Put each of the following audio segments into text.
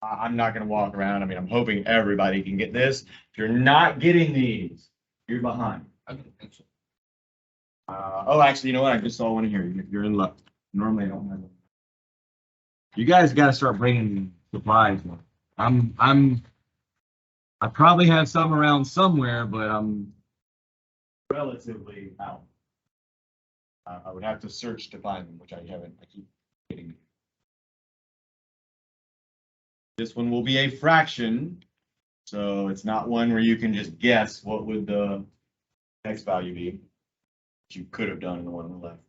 I'm not going to walk around. I mean, I'm hoping everybody can get this. If you're not getting these, you're behind. Oh, actually, you know what? I just saw one here. You're in luck. Normally, I don't have them. You guys got to start bringing supplies. I probably have some around somewhere, but I'm relatively out. I would have to search to find them, which I haven't. I keep getting. This one will be a fraction, so it's not one where you can just guess what would the x value be, which you could have done in the one on the left.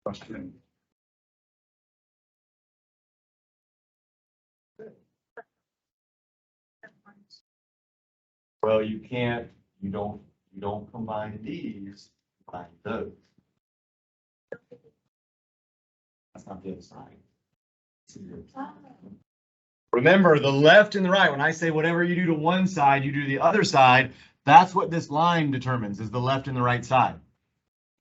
Question. Well, you can't. You don't combine these. Combine those. That's not the other side. Remember, the left and the right, when I say whatever you do to one side, you do to the other side, that's what this line determines, is the left and the right side.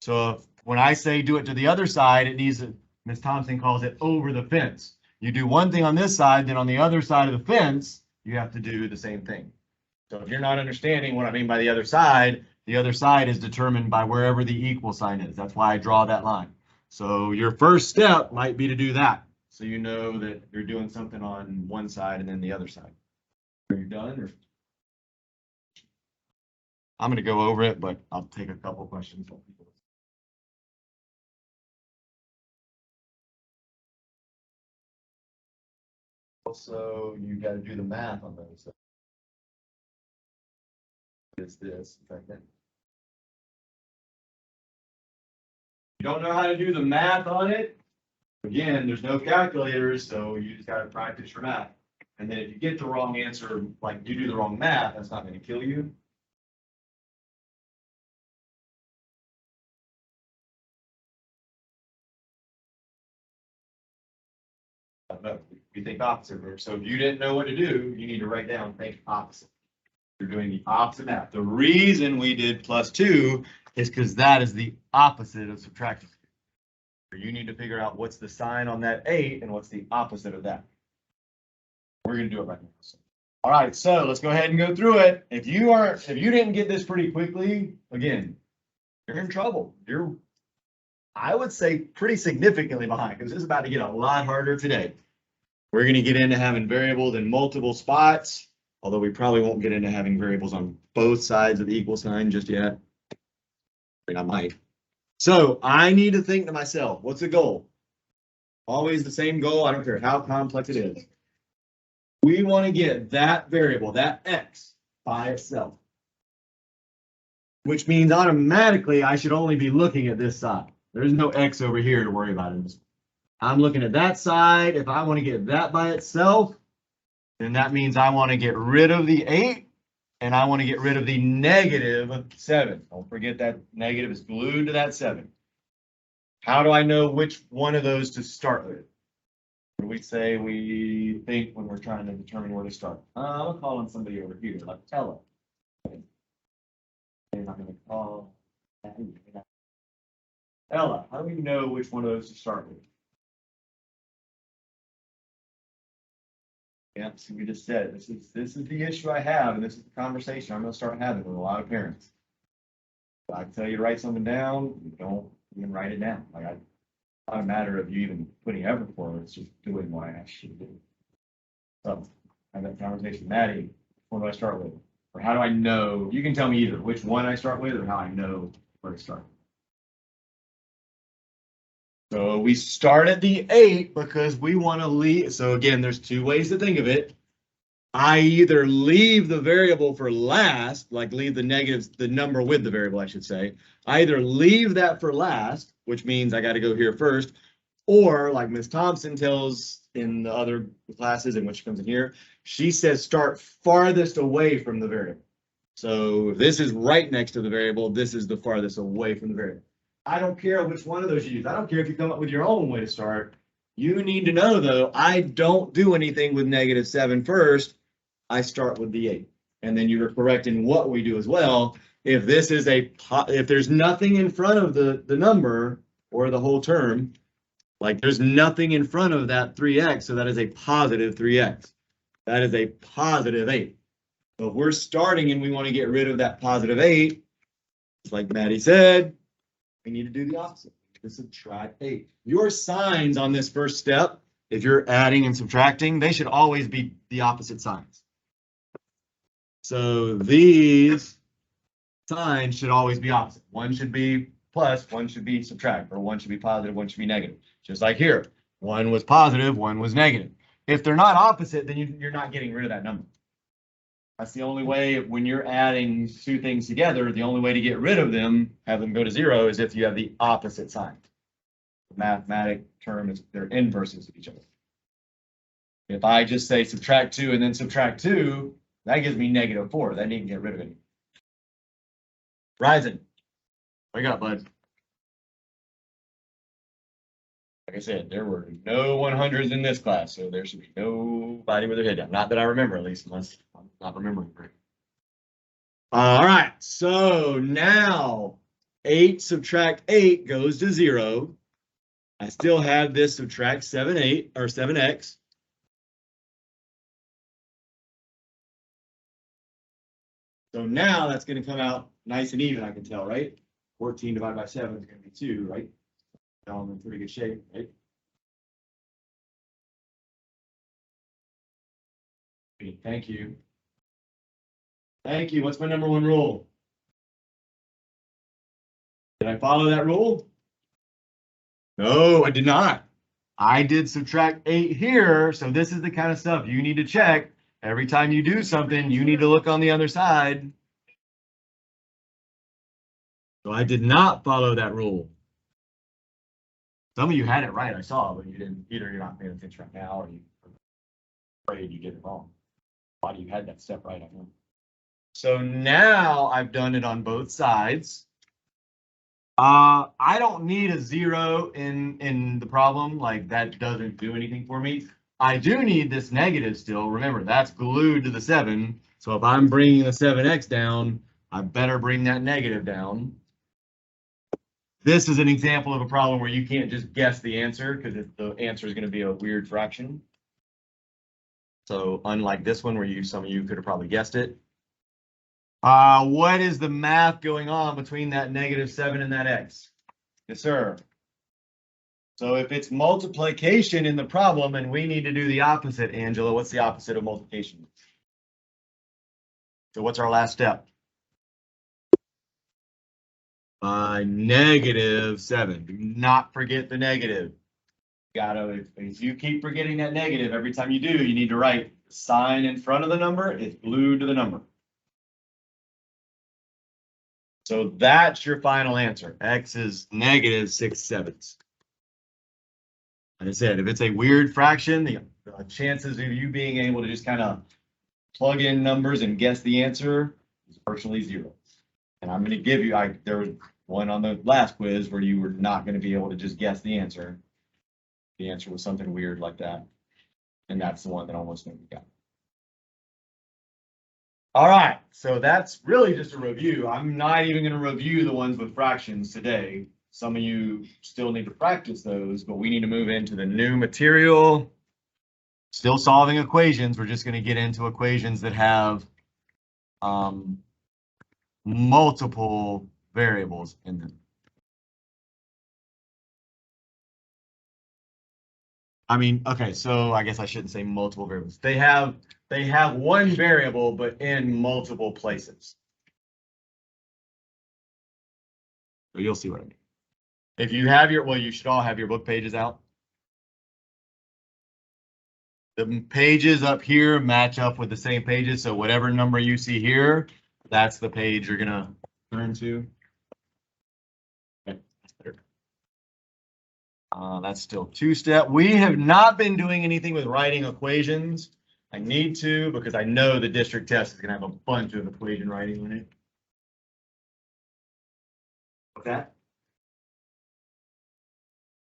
So when I say do it to the other side, it needs, Ms. Thompson calls it over the fence. You do one thing on this side, then on the other side of the fence, you have to do the same thing. So if you're not understanding what I mean by the other side is determined by wherever the equal sign is. That's why I draw that line. So your first step might be to do that. So you know that you're doing something on one side and then the other side. Are you done? Or? I'm going to go over it, but I'll take a couple questions. Also, you got to do the math on those. Is this, in fact, you don't know how to do the math on it? Again, there's no calculators, so you just got to practice your math. And then if you get the wrong answer, like you do the wrong math, that's not going to kill you. I don't know. You think opposite. So if you didn't know what to do, you need to write down think opposite. You're doing the opposite math. The reason we did +2 is because that is the opposite of subtracting. You need to figure out what's the sign on that 8 and what's the opposite of that. We're going to do it right now. All right, so let's go ahead and go through it. If you didn't get this pretty quickly, again, you're in trouble. You're, I would say, pretty significantly behind, because this is about to get a lot harder today. We're going to get into having variables in multiple spots, although we probably won't get into having variables on both sides of the equal sign just yet. I mean, I might. So I need to think to myself, what's the goal? Always the same goal. I don't care how complex it is. We want to get that variable, that x, by itself. Which means automatically I should only be looking at this side. There's no x over here to worry about in this. I'm looking at that side. If I want to get that by itself, then that means I want to get rid of the 8. And I want to get rid of the -7. Don't forget that negative is glued to that 7. How do I know which one of those to start with? What do we say we think when we're trying to determine where to start? I'm calling somebody over here, like Ella. And I'm going to call Ella. How do we know which one of those to start with? Yeah, so we just said this is the issue I have, and this is the conversation I'm going to start having with a lot of parents. If I tell you to write something down, you don't even write it down. Like it's not a matter of you even putting effort for it, it's just doing what I asked you to do. So have that conversation. Maddie, what do I start with? Or how do I know? You can tell me either which one I start with or how I know where to start. So we start at the 8 because we want to leave. So again, there's two ways to think of it. I either leave the variable for last, like leave the negatives, the number with the variable, I should say. I either leave that for last, which means I got to go here first, or like Ms. Thompson tells in the other classes in which comes in here, she says start farthest away from the variable. So if this is right next to the variable, this is the farthest away from the variable. I don't care which one of those you use. I don't care if you come up with your own way to start. You need to know, though, I don't do anything with -7 first. I start with the 8. And then you're correct in what we do as well. If this is if there's nothing in front of the number or the whole term, Like there's nothing in front of that 3x, so that is a positive 3x. That is a positive 8. So if we're starting and we want to get rid of that positive 8, just like Maddie said, we need to do the opposite. To subtract 8. Your signs on this first step, if you're adding and subtracting, they should always be the opposite signs. So these signs should always be opposite. One should be plus, one should be subtract, or one should be positive, one should be negative. Just like here, one was positive, one was negative. If they're not opposite, then you're not getting rid of that number. That's the only way when you're adding two things together, the only way to get rid of them, have them go to 0, is if you have the opposite sign. The mathematic term is they're inverses of each other. If I just say subtract 2 and then subtract 2, that gives me -4. That didn't get rid of it. Ryzen, wake up, bud. Like I said, there were no 100s in this class, so there should be nobody with their head down. Not that I remember, at least, unless I'm not remembering correctly. All right, so now 8 subtract 8 goes to 0. I still have this subtract 7x. So now that's going to come out nice and even, I can tell, right? 14 divided by 7 is going to be 2, right? Now I'm in pretty good shape, right? Thank you. Thank you. What's my number 1 rule? Did I follow that rule? No, I did not. I did subtract 8 here, so this is the kind of stuff you need to check. Every time you do something, you need to look on the other side. So I did not follow that rule. Some of you had it right, I saw, but you didn't. Either you're not paying attention right now, or you're afraid you did it wrong. Why do you had that step right? I don't know. So now I've done it on both sides. I don't need a 0 in the problem, like that doesn't do anything for me. I do need this negative still. Remember, that's glued to the 7. So if I'm bringing the 7x down, I better bring that negative down. This is an example of a problem where you can't just guess the answer, because the answer is going to be a weird fraction. So unlike this one where some of you could have probably guessed it. What is the math going on between that -7 and that x? Yes, sir. So if it's multiplication in the problem and we need to do the opposite, Angela, what's the opposite of multiplication? So what's our last step? -7. Do not forget the negative. If you keep forgetting that negative, every time you do, you need to write the sign in front of the number. It's glued to the number. So that's your final answer. X is -6/7. Like I said, if it's a weird fraction, the chances of you being able to just kind of plug in numbers and guess the answer is virtually 0. And I'm going to give you, there was one on the last quiz where you were not going to be able to just guess the answer. The answer was something weird like that. And that's the one that almost nobody got. All right, so that's really just a review. I'm not even going to review the ones with fractions today. Some of you still need to practice those, but we need to move into the new material. Still solving equations. We're just going to get into equations that have multiple variables in them. I mean, okay, so I guess I shouldn't say multiple variables. They have one variable, but in multiple places. So you'll see what I mean. If you have well, you should all have your book pages out. The pages up here match up with the same pages. So whatever number you see here, that's the page you're gonna turn to. Okay, that's better. That's still 2-step. We have not been doing anything with writing equations. I need to, because I know the district test is gonna have a bunch of equation writing in it. Okay.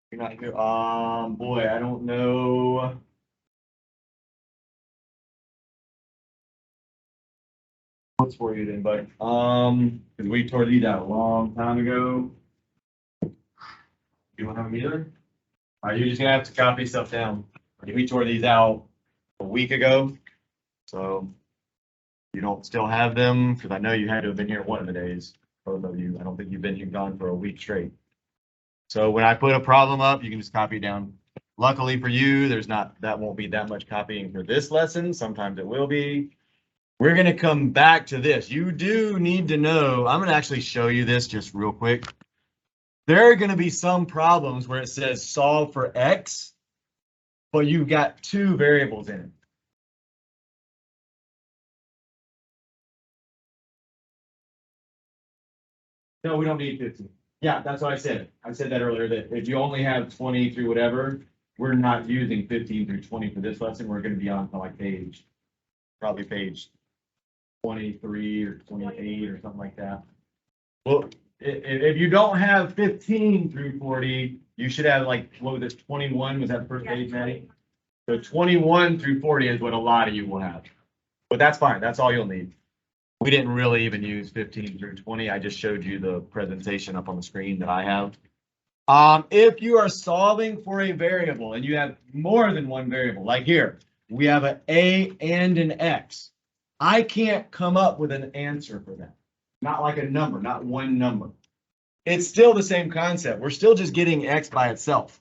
You're not here. Boy, I don't know. What's for you then, buddy? Because we tore these out a long time ago. You don't have them either? All right, you're just gonna have to copy stuff down. We tore these out a week ago, so you don't still have them, because I know you had to have been here one of the days, both of you. I don't think you've been here gone for a week straight. So when I put a problem up, you can just copy it down. Luckily for you, that won't be that much copying for this lesson. Sometimes it will be. We're gonna come back to this. You do need to know, I'm gonna actually show you this just real quick. There are gonna be some problems where it says solve for X, but you've got two variables in it. No, we don't need 15. Yeah, that's what I said. I said that earlier, that if you only have 20 through whatever, we're not using 15 through 20 for this lesson. We're gonna be on to like probably page 23 or 28 or something like that. Well, if you don't have 15 through 40, you should have like, what was it, 21? Was that the first page, Maddie? So 21 through 40 is what a lot of you will have. But that's fine. That's all you'll need. We didn't really even use 15 through 20. I just showed you the presentation up on the screen that I have. If you are solving for a variable and you have more than one variable, like here, we have an A and an X. I can't come up with an answer for that. Not like a number, not one number. It's still the same concept. We're still just getting X by itself.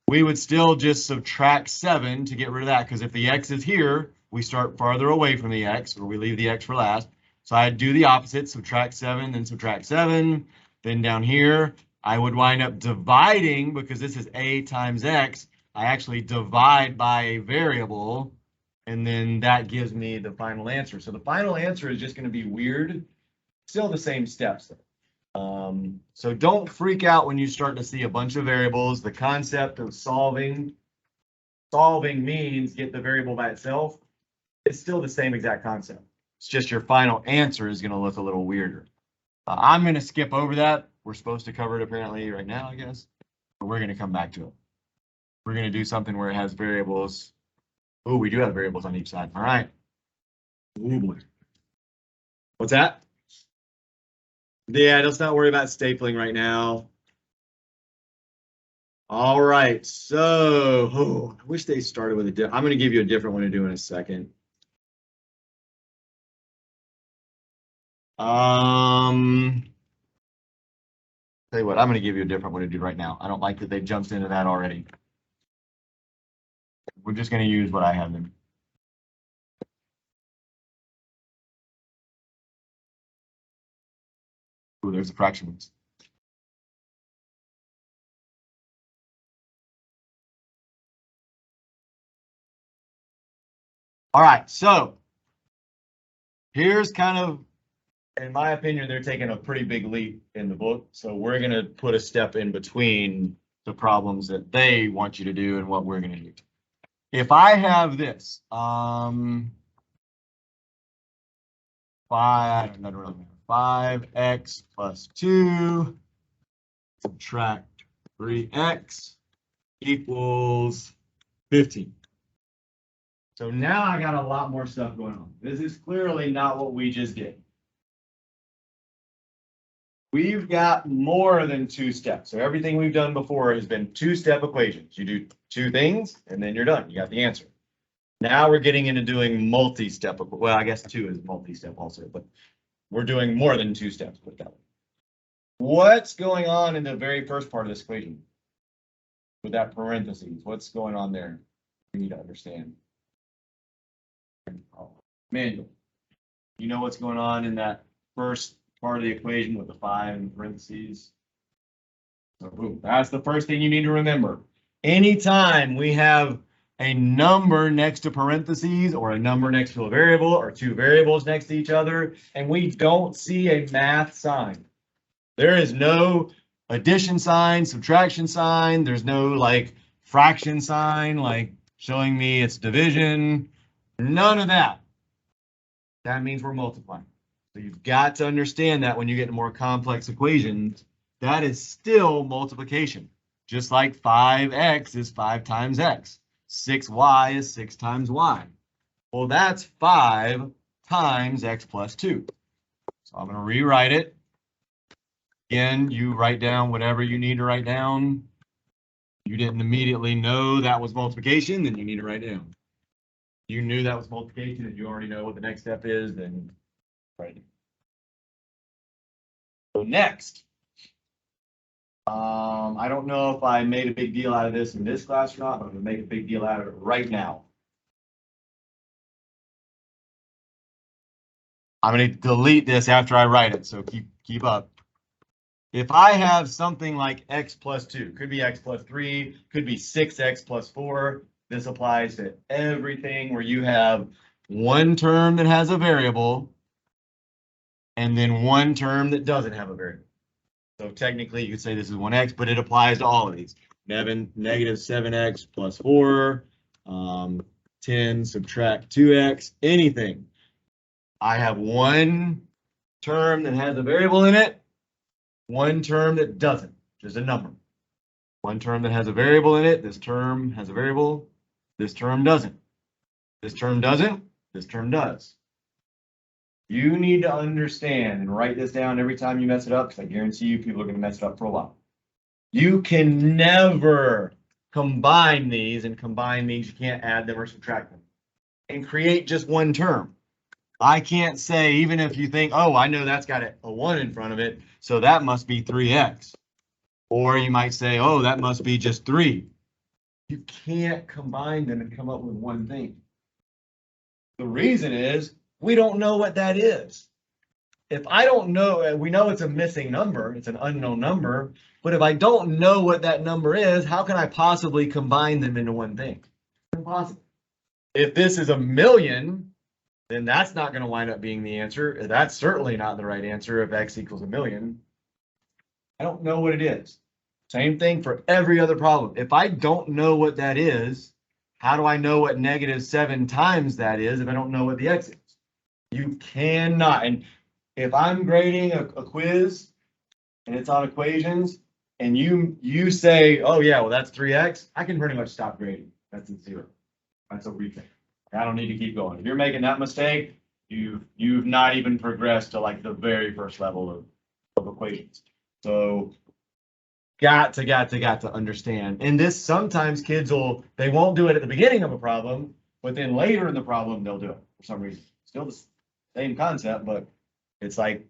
We would still just subtract 7 to get rid of that, because if the X is here, we start farther away from the X, or we leave the X for last. So I'd do the opposite, subtract 7, then subtract 7. Then down here, I would wind up dividing, because this is A times X. I actually divide by a variable, and then that gives me the final answer. So the final answer is just going to be weird. Still the same steps. So don't freak out when you start to see a bunch of variables. The concept of solving means get the variable by itself. It's still the same exact concept. It's just your final answer is going to look a little weirder. I'm going to skip over that. We're supposed to cover it apparently right now, I guess. But we're going to come back to it. We're going to do something where it has variables. Oh, we do have variables on each side. All right. Oh boy. What's that? Yeah, let's not worry about stapling right now. All right, so I wish they started with I'm going to give you a different one to do in a second. Tell you what, I'm going to give you a different one to do right now. I don't like that they jumped into that already. We're just going to use what I have them. Ooh, there's the fractions. All right, so here's kind of, in my opinion, they're taking a pretty big leap in the book. So we're going to put a step in between the problems that they want you to do and what we're going to do. If I have this, 5x plus 2 subtract 3x equals 15. So now I got a lot more stuff going on. This is clearly not what we just did. We've got more than 2 steps. So everything we've done before has been 2-step equations. You do 2 things and then you're done. You got the answer. Now we're getting into doing multi-step. Well, I guess 2 is multi-step also, but we're doing more than 2 steps. Put that way. What's going on in the very first part of this equation? With that parentheses, what's going on there? We need to understand. Manual. You know what's going on in that first part of the equation with the 5 in parentheses? So boom, that's the first thing you need to remember. Anytime we have a number next to parentheses or a number next to a variable or 2 variables next to each other, and we don't see a math sign, there is no addition sign, subtraction sign, there's no like fraction sign, like showing me it's division, none of that. That means we're multiplying. So you've got to understand that when you get to more complex equations, that is still multiplication. Just like 5x is 5 times x. 6y is 6 times y. Well, that's 5 times x plus 2. So I'm going to rewrite it. Again, you write down whatever you need to write down. You didn't immediately know that was multiplication, then you need to write it down. You knew that was multiplication and you already know what the next step is, then write it. So next, I don't know if I made a big deal out of this in this class or not, but I'm gonna make a big deal out of it right now. I'm gonna delete this after I write it, so keep up. If I have something like x plus 2, could be x plus 3, could be 6x plus 4. This applies to everything where you have one term that has a variable and then one term that doesn't have a variable. So technically you could say this is 1x, but it applies to all of these. Negative 7x plus 4, 10 subtract 2x, anything. I have one term that has a variable in it, one term that doesn't, just a number. One term that has a variable in it, this term has a variable, this term doesn't. This term doesn't, this term does. You need to understand and write this down every time you mess it up, because I guarantee you people are going to mess it up for a while. You can never combine these, and combine means you can't add them or subtract them, and create just one term. I can't say, even if you think, oh, I know that's got a 1 in front of it, so that must be 3x. Or you might say, oh, that must be just 3. You can't combine them and come up with one thing. The reason is we don't know what that is. If I don't know, we know it's a missing number, it's an unknown number, but if I don't know what that number is, how can I possibly combine them into one thing? It's impossible. If this is 1,000,000, then that's not going to wind up being the answer. That's certainly not the right answer if x equals 1,000,000. I don't know what it is. Same thing for every other problem. If I don't know what that is, how do I know what -7 times that is if I don't know what the x is? You cannot. And if I'm grading a quiz and it's on equations and you say, oh yeah, well that's 3x, I can pretty much stop grading. That's a 0. That's a retake. I don't need to keep going. If you're making that mistake, you've not even progressed to like the very first level of equations. So got to understand. And this, sometimes kids they won't do it at the beginning of a problem, but then later in the problem they'll do it for some reason. Still the same concept, but it's like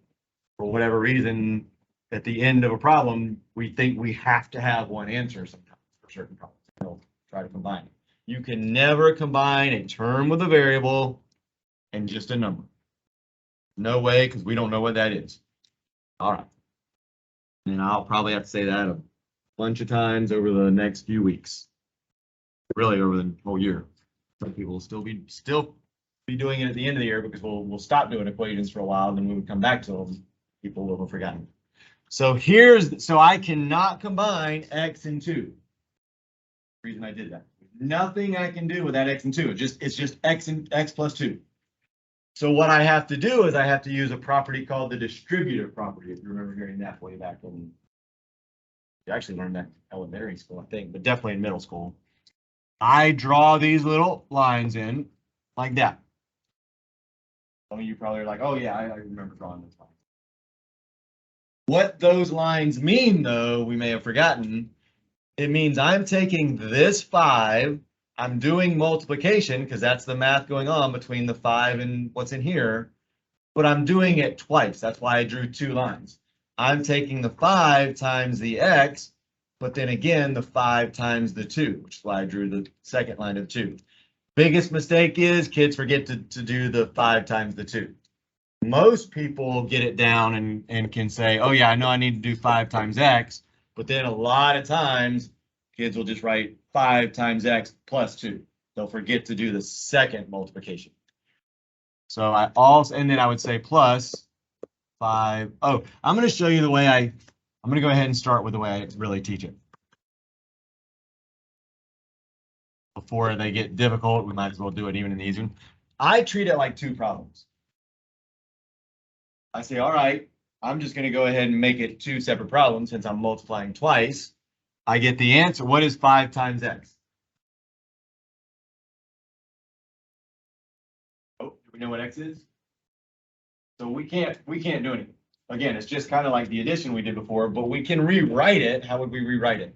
for whatever reason at the end of a problem we think we have to have one answer sometimes for certain problems. They'll try to combine it. You can never combine a term with a variable and just a number. No way, because we don't know what that is. All right. And I'll probably have to say that a bunch of times over the next few weeks. Really over the whole year. Some people will still be doing it at the end of the year because we'll stop doing equations for a while, and then when we come back to them, people will have forgotten. So so I cannot combine x and 2. The reason I did that. Nothing I can do with that x and 2. It's just x plus 2. So what I have to do is I have to use a property called the distributive property. If you remember hearing that way back when you actually learned that in elementary school, I think, but definitely in middle school. I draw these little lines in like that. Some of you probably are like, oh yeah, I remember drawing this line. What those lines mean, though, we may have forgotten. It means I'm taking this 5, I'm doing multiplication because that's the math going on between the 5 and what's in here, but I'm doing it twice. That's why I drew 2 lines. I'm taking the 5 times the x, but then again, the 5 times the 2, which is why I drew the second line of 2. Biggest mistake is kids forget to do the 5 times the 2. Most people get it down and can say, oh yeah, I know I need to do 5 times x, but then a lot of times kids will just write 5 times x plus 2. They'll forget to do the second multiplication. So and then I would say plus 5. Oh, I'm going to show you the way I'm going to go ahead and start with the way I really teach it. Before they get difficult, we might as well do it even in the easy one. I treat it like 2 problems. I say, all right, I'm just going to go ahead and make it 2 separate problems since I'm multiplying twice. I get the answer. What is 5 times x? Oh, do we know what x is? So we can't do anything. Again, it's just kind of like the addition we did before, but we can rewrite it. How would we rewrite it?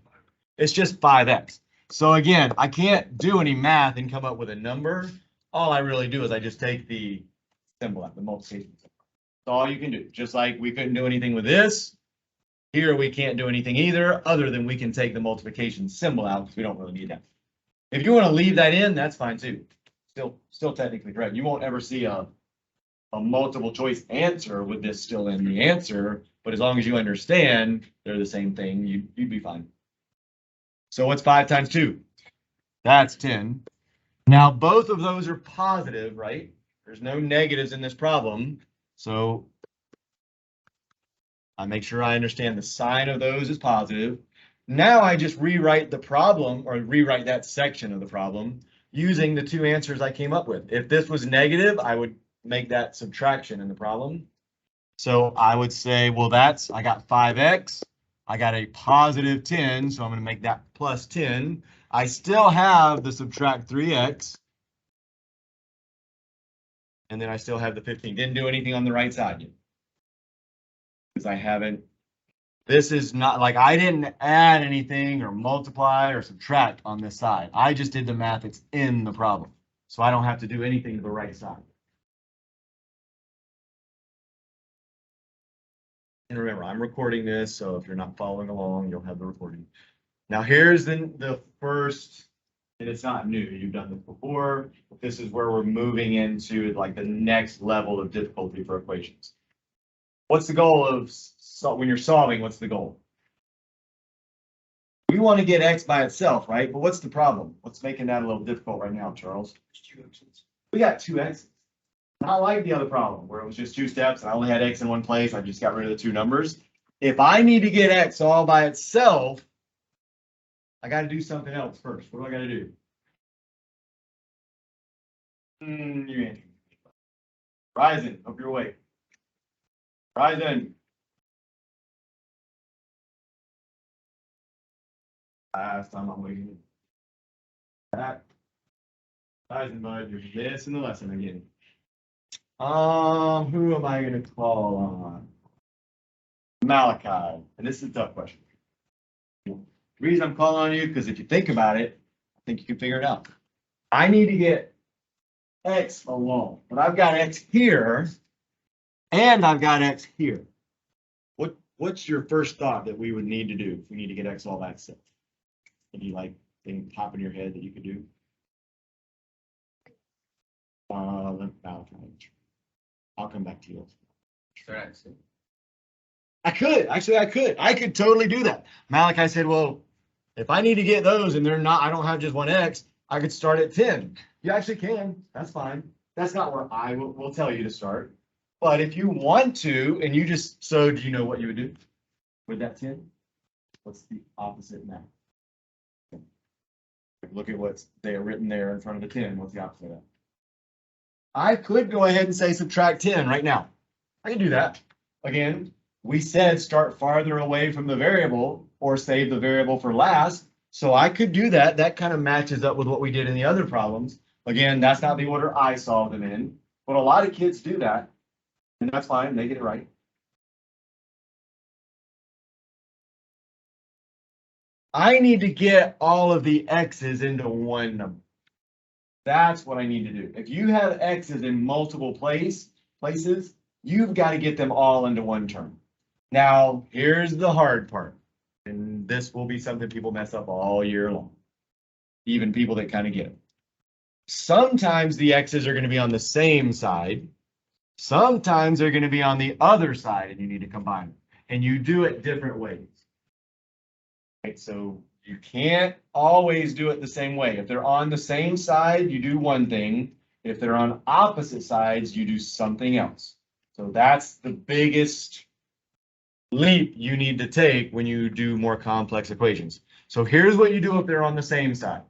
It's just 5x. So again, I can't do any math and come up with a number. All I really do is I just take the symbol out, the multiplication symbol. That's all you can do. Just like we couldn't do anything with this, here we can't do anything either, other than we can take the multiplication symbol out because we don't really need that. If you want to leave that in, that's fine too. Still technically correct. You won't ever see a multiple choice answer with this still in the answer, but as long as you understand they're the same thing, you'd be fine. So what's 5 times 2? That's 10. Now both of those are positive, right? There's no negatives in this problem. So I make sure I understand the sign of those is positive. Now I just rewrite the problem, or rewrite that section of the problem using the 2 answers I came up with. If this was negative, I would make that subtraction in the problem. So I would say, well, I got 5x. I got a positive 10, so I'm going to make that plus 10. I still have the subtract 3x. And then I still have the 15. Didn't do anything on the right side yet. Because I haven't. This is not like I didn't add anything or multiply or subtract on this side. I just did the math that's in the problem. So I don't have to do anything to the right side. And remember, I'm recording this, so if you're not following along, you'll have the recording. Now here's the first, and it's not new, you've done this before. This is where we're moving into like the next level of difficulty for equations. What's the goal of, when you're solving, what's the goal? We want to get x by itself, right? But what's the problem? What's making that a little difficult right now, Charles? We got 2 x's. Not like the other problem where it was just 2 steps and I only had x in one place. I just got rid of the 2 numbers. If I need to get x all by itself, I got to do something else first. What do I got to do? You answer. Ryzen, hope you're awake. Ryzen. Last time I'm waiting. That. Ryzen, bud, you're missing the lesson again. Who am I going to call on? Malachi. And this is a tough question. The reason I'm calling on you, because if you think about it, I think you can figure it out. I need to get x alone, but I've got x here, and I've got x here. What's your first thought that we would need to do if we need to get x all by itself? Any like thing pop in your head that you could do? Malachi. I'll come back to you. I could totally do that. Malachi said, well, if I need to get those and I don't have just one x, I could start at 10. You actually can. That's fine. That's not where I will tell you to start. But if you want to, and do you know what you would do with that 10? What's the opposite now? Look at what's there written there in front of the 10. What's the opposite of that? I could go ahead and say subtract 10 right now. I can do that. Again, we said start farther away from the variable or save the variable for last. So I could do that. That kind of matches up with what we did in the other problems. Again, that's not the order I solved them in, but a lot of kids do that, and that's fine. They get it right. I need to get all of the x's into one number. That's what I need to do. If you have x's in multiple places, you've got to get them all into one term. Now, here's the hard part. And this will be something people mess up all year long. Even people that kind of get it. Sometimes the x's are going to be on the same side. Sometimes they're going to be on the other side and you need to combine them. And you do it different ways. Right, so you can't always do it the same way. If they're on the same side, you do one thing. If they're on opposite sides, you do something else. So that's the biggest leap you need to take when you do more complex equations. So here's what you do if they're on the same side.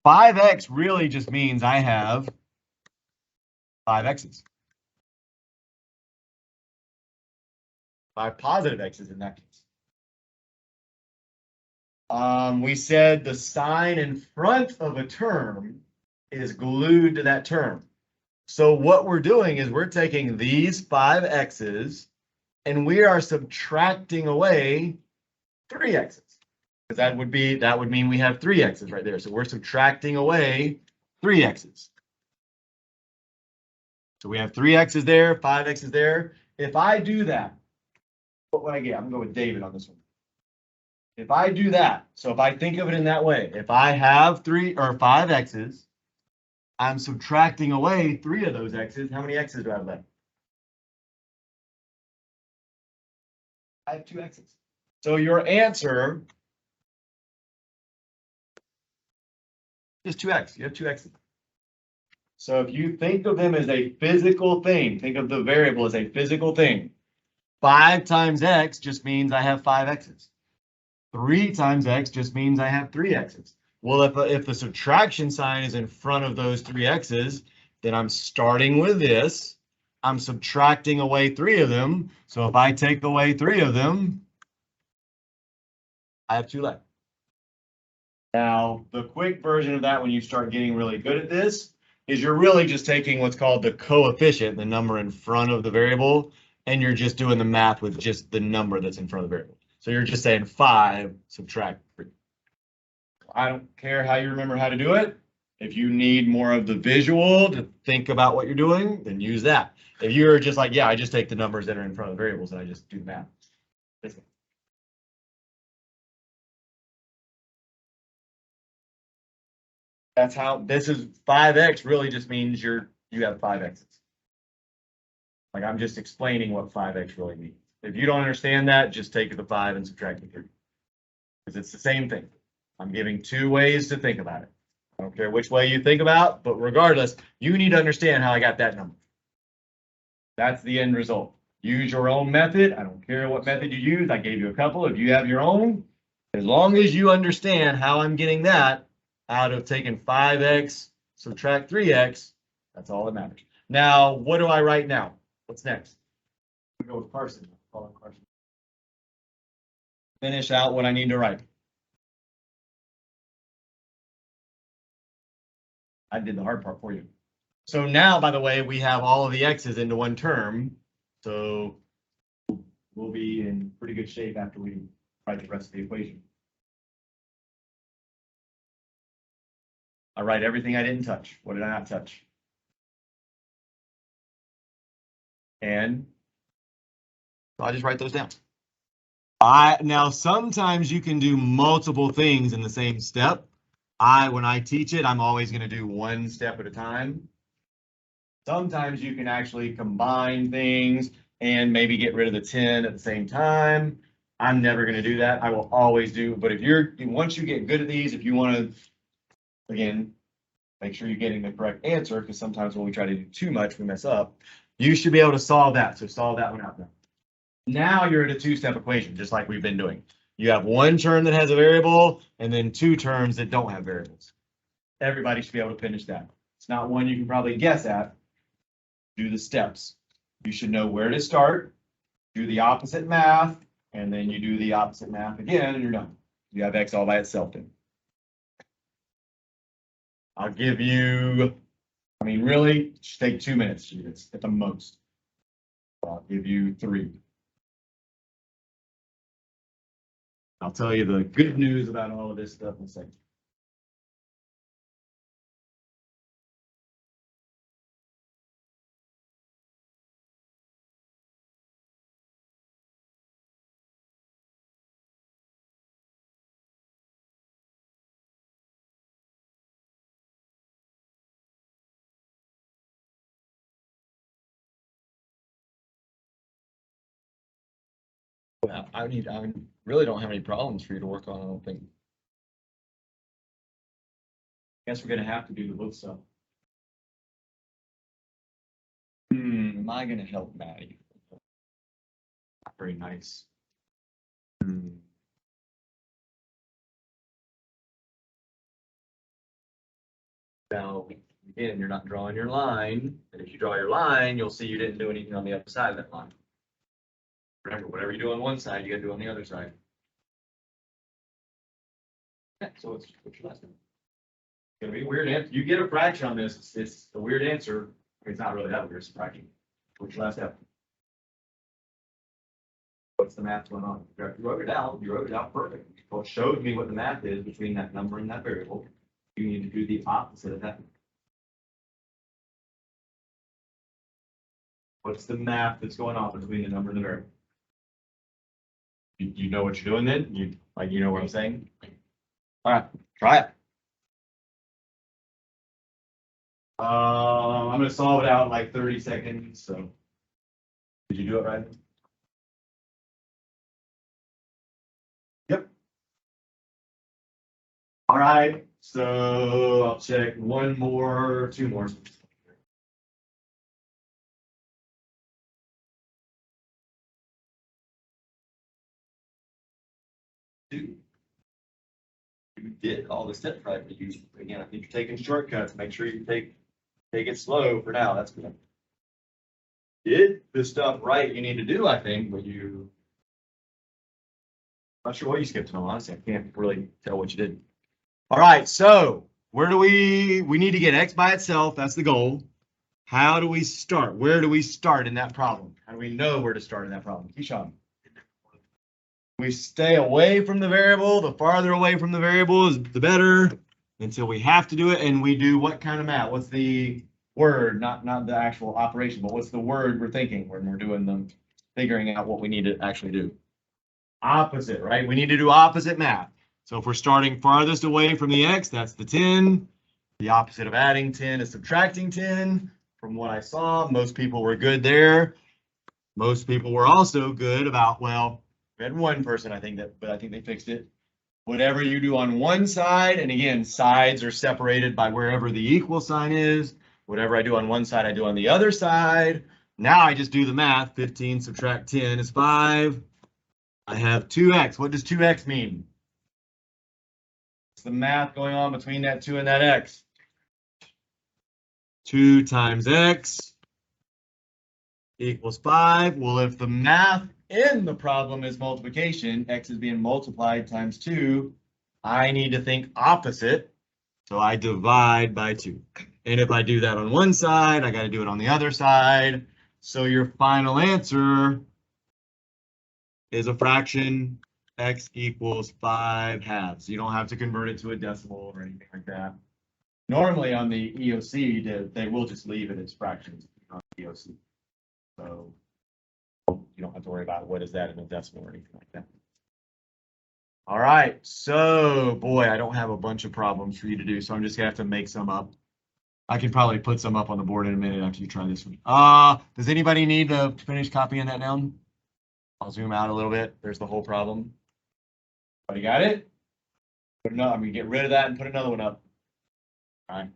5x really just means I have 5 x's. 5 positive x's in that case. We said the sign in front of a term is glued to that term. So what we're doing is we're taking these 5 x's and we are subtracting away 3 x's. Because that would mean we have 3 x's right there. So we're subtracting away 3 x's. So we have 3 x's there, 5 x's there. If I do that, what would I get? I'm gonna go with David on this one. If I do that, so if I think of it in that way, if I have 3 or 5 x's, I'm subtracting away 3 of those x's. How many x's do I have left? I have 2 x's. So your answer is 2x. You have 2 x's. So if you think of them as a physical thing, think of the variable as a physical thing. 5 times x just means I have 5 x's. 3 times x just means I have 3 x's. Well, if the subtraction sign is in front of those 3 x's, then I'm starting with this. I'm subtracting away 3 of them. So if I take away 3 of them, I have 2 left. Now, the quick version of that, when you start getting really good at this, is you're really just taking what's called the coefficient, the number in front of the variable, and you're just doing the math with just the number that's in front of the variable. So you're just saying 5 subtract 3. I don't care how you remember how to do it. If you need more of the visual to think about what you're doing, then use that. If you're just like, yeah, I just take the numbers that are in front of the variables and I just do the math. That's how this is 5x really just means you have 5 x's. Like I'm just explaining what 5x really means. If you don't understand that, just take the 5 and subtract the 3. Because it's the same thing. I'm giving 2 ways to think about it. I don't care which way you think about, but regardless, you need to understand how I got that number. That's the end result. Use your own method. I don't care what method you use. I gave you a couple. If you have your own, as long as you understand how I'm getting that out of taking 5x, subtract 3x, that's all that matters. Now, what do I write now? What's next? We go with Carson. Call him Carson. Finish out what I need to write. I did the hard part for you. So now, by the way, we have all of the x's into one term. So we'll be in pretty good shape after we write the rest of the equation. I write everything I didn't touch. What did I not touch? And so I just write those down. Now sometimes you can do multiple things in the same step. When I teach it, I'm always going to do one step at a time. Sometimes you can actually combine things and maybe get rid of the 10 at the same time. I'm never going to do that. I will always do, but once you get good at these, if you want to, again, make sure you're getting the correct answer, because sometimes when we try to do too much, we mess up. You should be able to solve that. So solve that one out now. Now you're at a 2-step equation, just like we've been doing. You have one term that has a variable and then 2 terms that don't have variables. Everybody should be able to finish that. It's not one you can probably guess at. Do the steps. You should know where to start, do the opposite math, and then you do the opposite math again, and you're done. You have x all by itself then. I'll give you, I mean, really, it should take 2 minutes to do this at the most. I'll give you 3. I'll tell you the good news about all of this stuff in a second. Well, I really don't have any problems for you to work on, I don't think. Guess we're gonna have to do the book stuff. Am I gonna help Maddie? Not very nice. Now, again, you're not drawing your line, and if you draw your line, you'll see you didn't do anything on the other side of that line. Remember, whatever you do on one side, you gotta do on the other side. Yeah, so what's your last name? It's gonna be a weird answer. You get a fraction on this, it's a weird answer. It's not really that weird, it's a fraction. What's your last step? What's the math going on? You wrote it out. You wrote it out perfect. Well, it showed me what the math is between that number and that variable. You need to do the opposite of that. What's the math that's going on between the number and the variable? You know what you're doing then? You know what I'm saying? All right, try it. I'm gonna solve it out in like 30 seconds. So, did you do it right? Yep. All right. So I'll check one more, two more. Two. You did all the steps right, but you again, I think you're taking shortcuts. Make sure you take it slow for now. That's good. Did the stuff right you need to do, I think, but you not sure what you skipped on, honestly. I can't really tell what you did. All right, so where do we need to get x by itself? That's the goal. How do we start? Where do we start in that problem? How do we know where to start in that problem? Keyshawn. We stay away from the variable. The farther away from the variable is the better until we have to do it. And we do what kind of math? What's the word? Not the actual operation, but what's the word we're thinking when we're doing them, figuring out what we need to actually do? Opposite, right? We need to do opposite math. So if we're starting farthest away from the x, that's the 10. The opposite of adding 10 is subtracting 10. From what I saw, most people were good there. Most people were also good about, well, we had one person, I think but I think they fixed it. Whatever you do on one side, and again, sides are separated by wherever the equal sign is. Whatever I do on one side, I do on the other side. Now I just do the math. 15 subtract 10 is 5. I have 2x. What does 2x mean? What's the math going on between that 2 and that x? 2 times x equals 5. Well, if the math in the problem is multiplication, x is being multiplied times 2, I need to think opposite. So I divide by 2. And if I do that on one side, I got to do it on the other side. So your final answer is a fraction. X equals 5 halves. You don't have to convert it to a decimal or anything like that. Normally on the EOC, they will just leave it as fractions on the EOC. So you don't have to worry about what is that in a decimal or anything like that. All right, so boy, I don't have a bunch of problems for you to do, so I'm just gonna have to make some up. I can probably put some up on the board in a minute after you try this one. Does anybody need to finish copying that now? I'll zoom out a little bit. There's the whole problem. But you got it? I'm gonna get rid of that and put another one up. All right.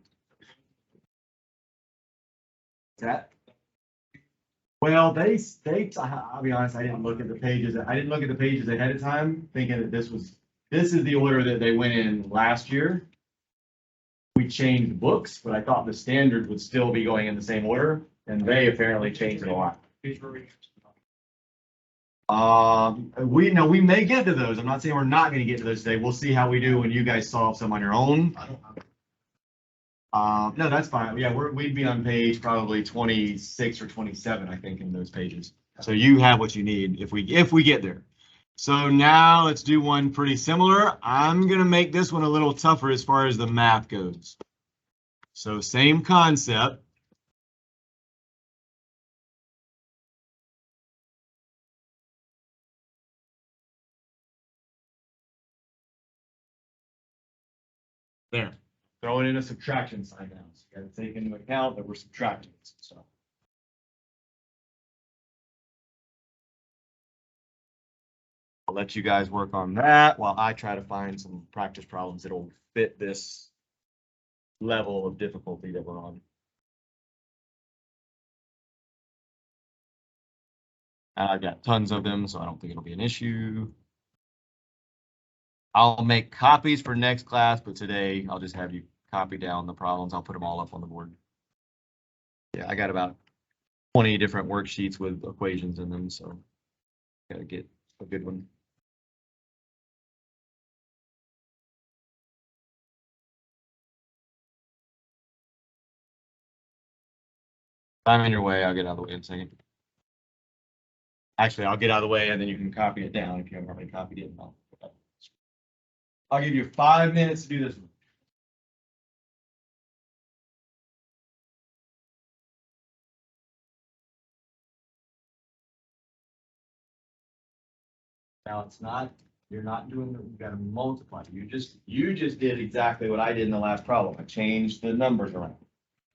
That. Well, I'll be honest, I didn't look at the pages. I didn't look at the pages ahead of time, thinking that this is the order that they went in last year. We changed books, but I thought the standard would still be going in the same order, and they apparently changed it a lot. We may get to those. I'm not saying we're not going to get to those today. We'll see how we do when you guys solve some on your own. No, that's fine. Yeah, we'd be on page probably 26 or 27, I think, in those pages. So you have what you need if we get there. So now let's do one pretty similar. I'm going to make this one a little tougher as far as the math goes. So same concept. There. Throwing in a subtraction sign now. So you got to take into account that we're subtracting. So. I'll let you guys work on that while I try to find some practice problems that'll fit this level of difficulty that we're on. I've got tons of them, so I don't think it'll be an issue. I'll make copies for next class, but today I'll just have you copy down the problems. I'll put them all up on the board. Yeah, I got about 20 different worksheets with equations in them, so gotta get a good one. I'm in your way. I'll get out of the way in a second. Actually, I'll get out of the way and then you can copy it down if you haven't already copied it. I'll give you 5 minutes to do this one. Now it's not, you're not doing, you gotta multiply. You just did exactly what I did in the last problem. I changed the numbers around.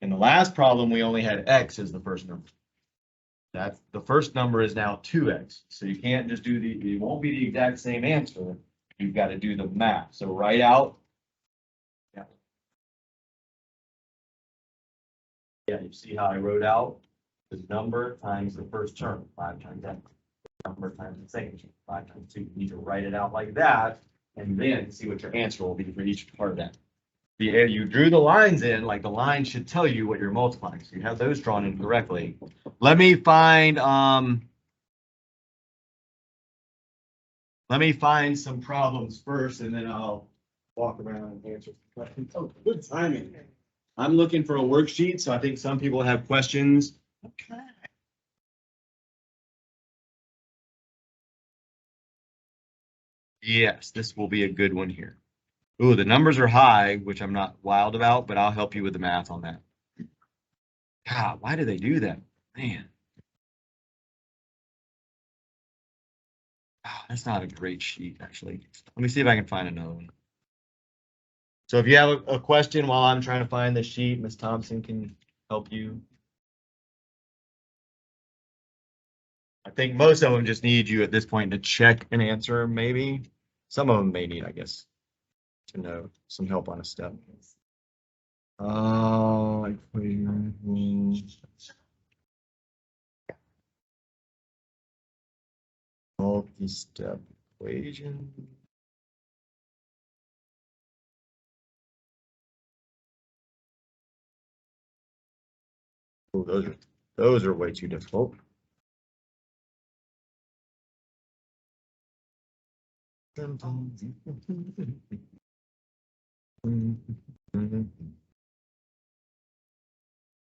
In the last problem, we only had X as the first number. That's the first number is now 2X. So you can't just do it won't be the exact same answer. You've got to do the math. So write out. Yeah, you see how I wrote out the number times the first term, 5 times X. Number times the second term, 5 times 2. You need to write it out like that, and then see what your answer will be for each part of that. You drew the lines in, like the line should tell you what you're multiplying. So you have those drawn in correctly. Let me find some problems first, and then I'll walk around and answer questions. Oh, good timing. I'm looking for a worksheet, so I think some people have questions. Okay. Yes, this will be a good one here. Ooh, the numbers are high, which I'm not wild about, but I'll help you with the math on that. God, why do they do that? Man. Oh, that's not a great sheet, actually. Let me see if I can find another one. So if you have a question while I'm trying to find the sheet, Ms. Thompson can help you. I think most of them just need you at this point to check an answer, maybe. Some of them may need, I guess, to know some help on a step. Multi-step equation. Oh, those are way too difficult.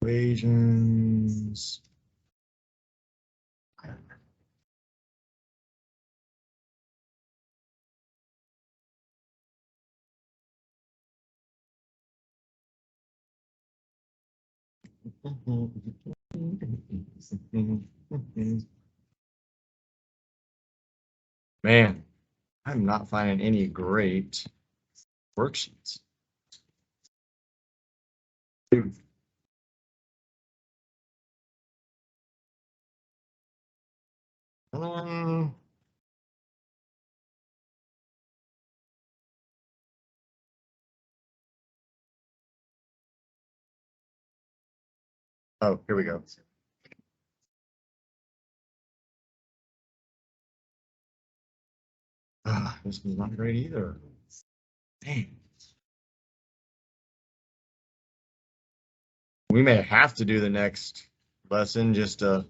Equations. Man, I'm not finding any great worksheets. Oh, here we go. This is not great either. Dang. We may have to do the next lesson just to,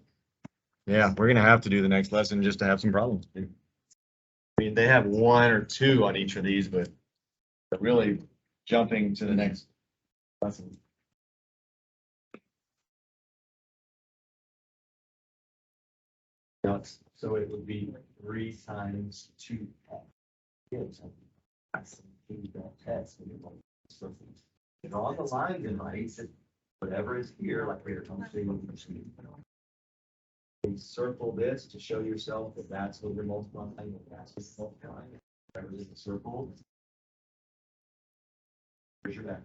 yeah, we're gonna have to do the next lesson just to have some problems. I mean, they have 1 or 2 on each of these, but really jumping to the next lesson. So it would be 3 times 2. Draw the lines in right, whatever is here, like we're talking about. You circle this to show yourself that that's what you're multiplying, that that's what you're multiplying. Whatever is the circle. Where's your back?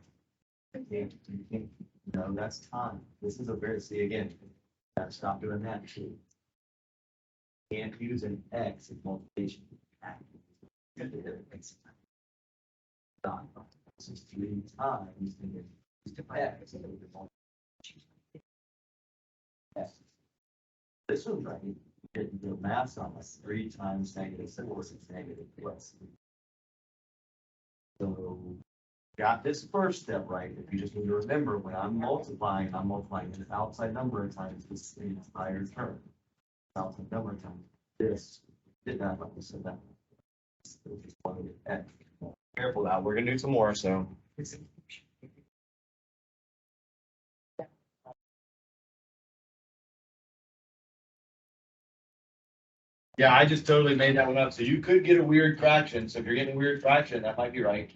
No, that's time. This is a very, see again, gotta stop doing that too. Can't use an X as multiplication. This is 3 times X. This one's right. The math's on us 3 times -4 is -plus. So got this first step right. If you just need to remember when I'm multiplying an outside number times this entire term. Outside number times this. Did that like we said that. Careful now, we're gonna do some more, so. Yeah, I just totally made that one up. So you could get a weird fraction. So if you're getting a weird fraction, that might be right.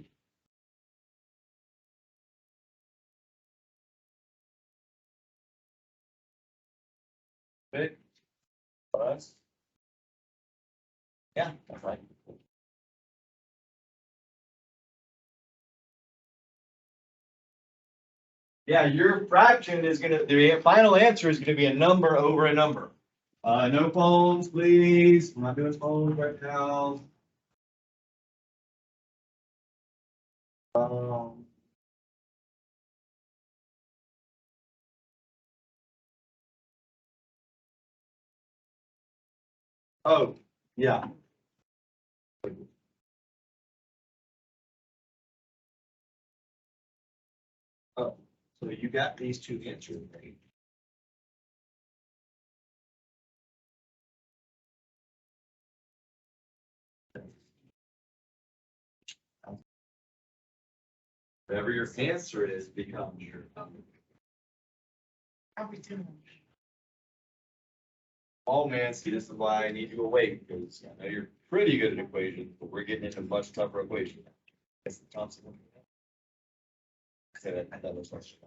Okay. Plus. Yeah, that's right. Yeah, your fraction is gonna, the final answer is gonna be a number over a number. No phones, please. I'm not doing phones right now. Um, oh, yeah. Oh, so you got these two answers right. Whatever your answer is becomes your number. How we doing? Oh man, see, this is why I need you awake, because I know you're pretty good at equations, but we're getting into much tougher equations. That's the Thompson one. Say that was question.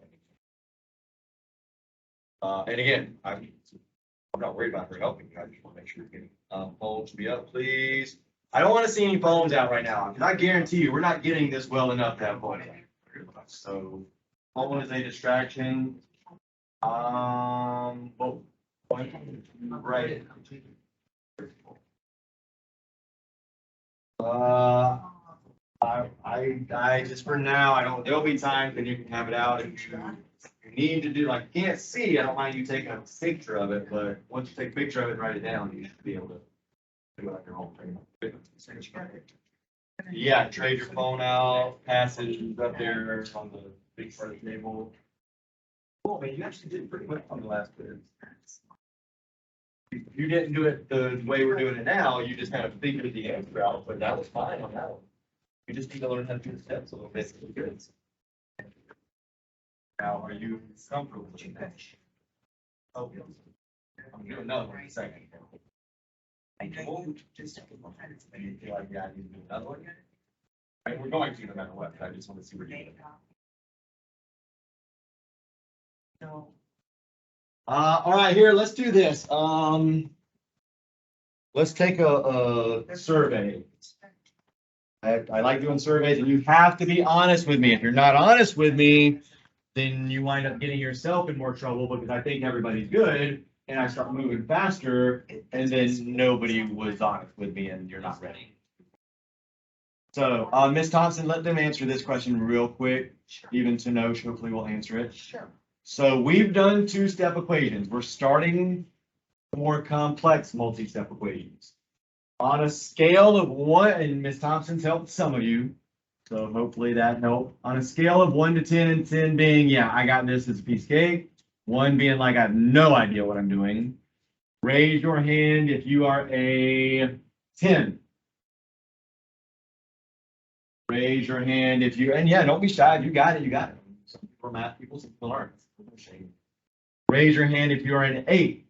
And again, I'm not worried about her helping you. I just want to make sure you're getting, phones be up, please. I don't want to see any phones out right now, because I guarantee you, we're not getting this well enough to have phone. So, phone is a distraction. Well, right. I just for now, I don't, there'll be times when you can have it out if you need to do, like, you can't see, I don't mind you taking a picture of it, but once you take a picture of it and write it down, you should be able to do it on your home. Yeah, trade your phone out, passage up there on the big part of the table. Cool, man, you actually did pretty well on the last bit. You didn't do it the way we're doing it now, you just kind of figured the answer out, but that was fine on that one. You just need to learn how to do the steps a little bit. Now, are you comfortable with that? Oh, yes. I'm doing another one in a second. I don't just. And you feel like, yeah, I need to do another one? Right, we're going to no matter what, but I just want to see where you're doing. No. All right, here, let's do this. Let's take a survey. I like doing surveys, and you have to be honest with me. If you're not honest with me, then you wind up getting yourself in more trouble, because I think everybody's good and I start moving faster and then nobody was honest with me and you're not ready. So, Ms. Thompson, let them answer this question real quick, even to know, hopefully we'll answer it. Sure. So we've done two-step equations. We're starting more complex multi-step equations. On a scale of 1, and Ms. Thompson's helped some of you, so hopefully that helped. On a scale of 1 to 10, and 10 being, yeah, I got this as a piece of cake. 1 being like, I have no idea what I'm doing. Raise your hand if you are a 10. Raise your hand if you, and yeah, don't be shy. You got it. You got it. Some people are math people, some people aren't. Raise your hand if you're an 8.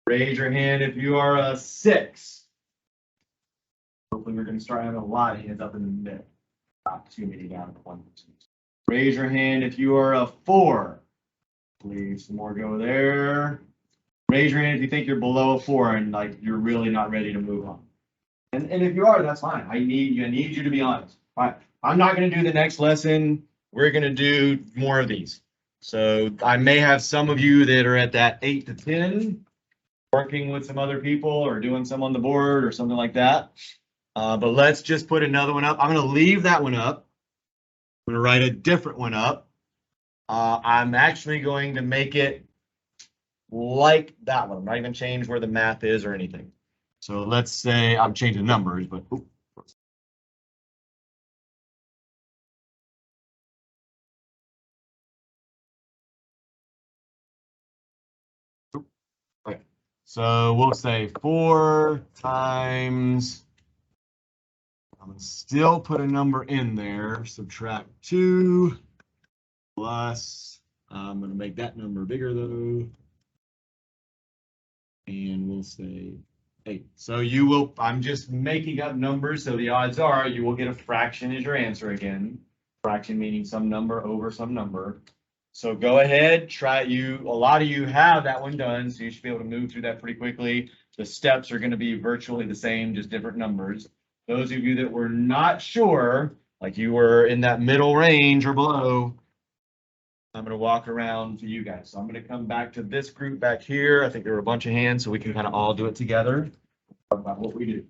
Raise your hand if you are a 6. Hopefully we're going to start having a lot of hands up in the middle. Not too many down at 1. Raise your hand if you are a 4. Please, some more go there. Raise your hand if you think you're below a 4 and like you're really not ready to move on. And if you are, that's fine. I need you to be honest. All right. I'm not going to do the next lesson. We're going to do more of these. So I may have some of you that are at that 8 to 10, working with some other people or doing some on the board or something like that. But let's just put another one up. I'm going to leave that one up. I'm going to write a different one up. I'm actually going to make it like that one. I'm not even change where the math is or anything. So let's say I'm changing numbers, but okay. So we'll say 4 times, I'm gonna still put a number in there, subtract 2 plus, I'm gonna make that number bigger though. And we'll say 8. So you will, I'm just making up numbers, so the odds are you will get a fraction as your answer again. Fraction meaning some number over some number. So go ahead, try a lot of you have that one done, so you should be able to move through that pretty quickly. The steps are going to be virtually the same, just different numbers. Those of you that were not sure, like you were in that middle range or below, I'm going to walk around to you guys. So I'm going to come back to this group back here. I think there were a bunch of hands, so we can kind of all do it together. Talk about what we do.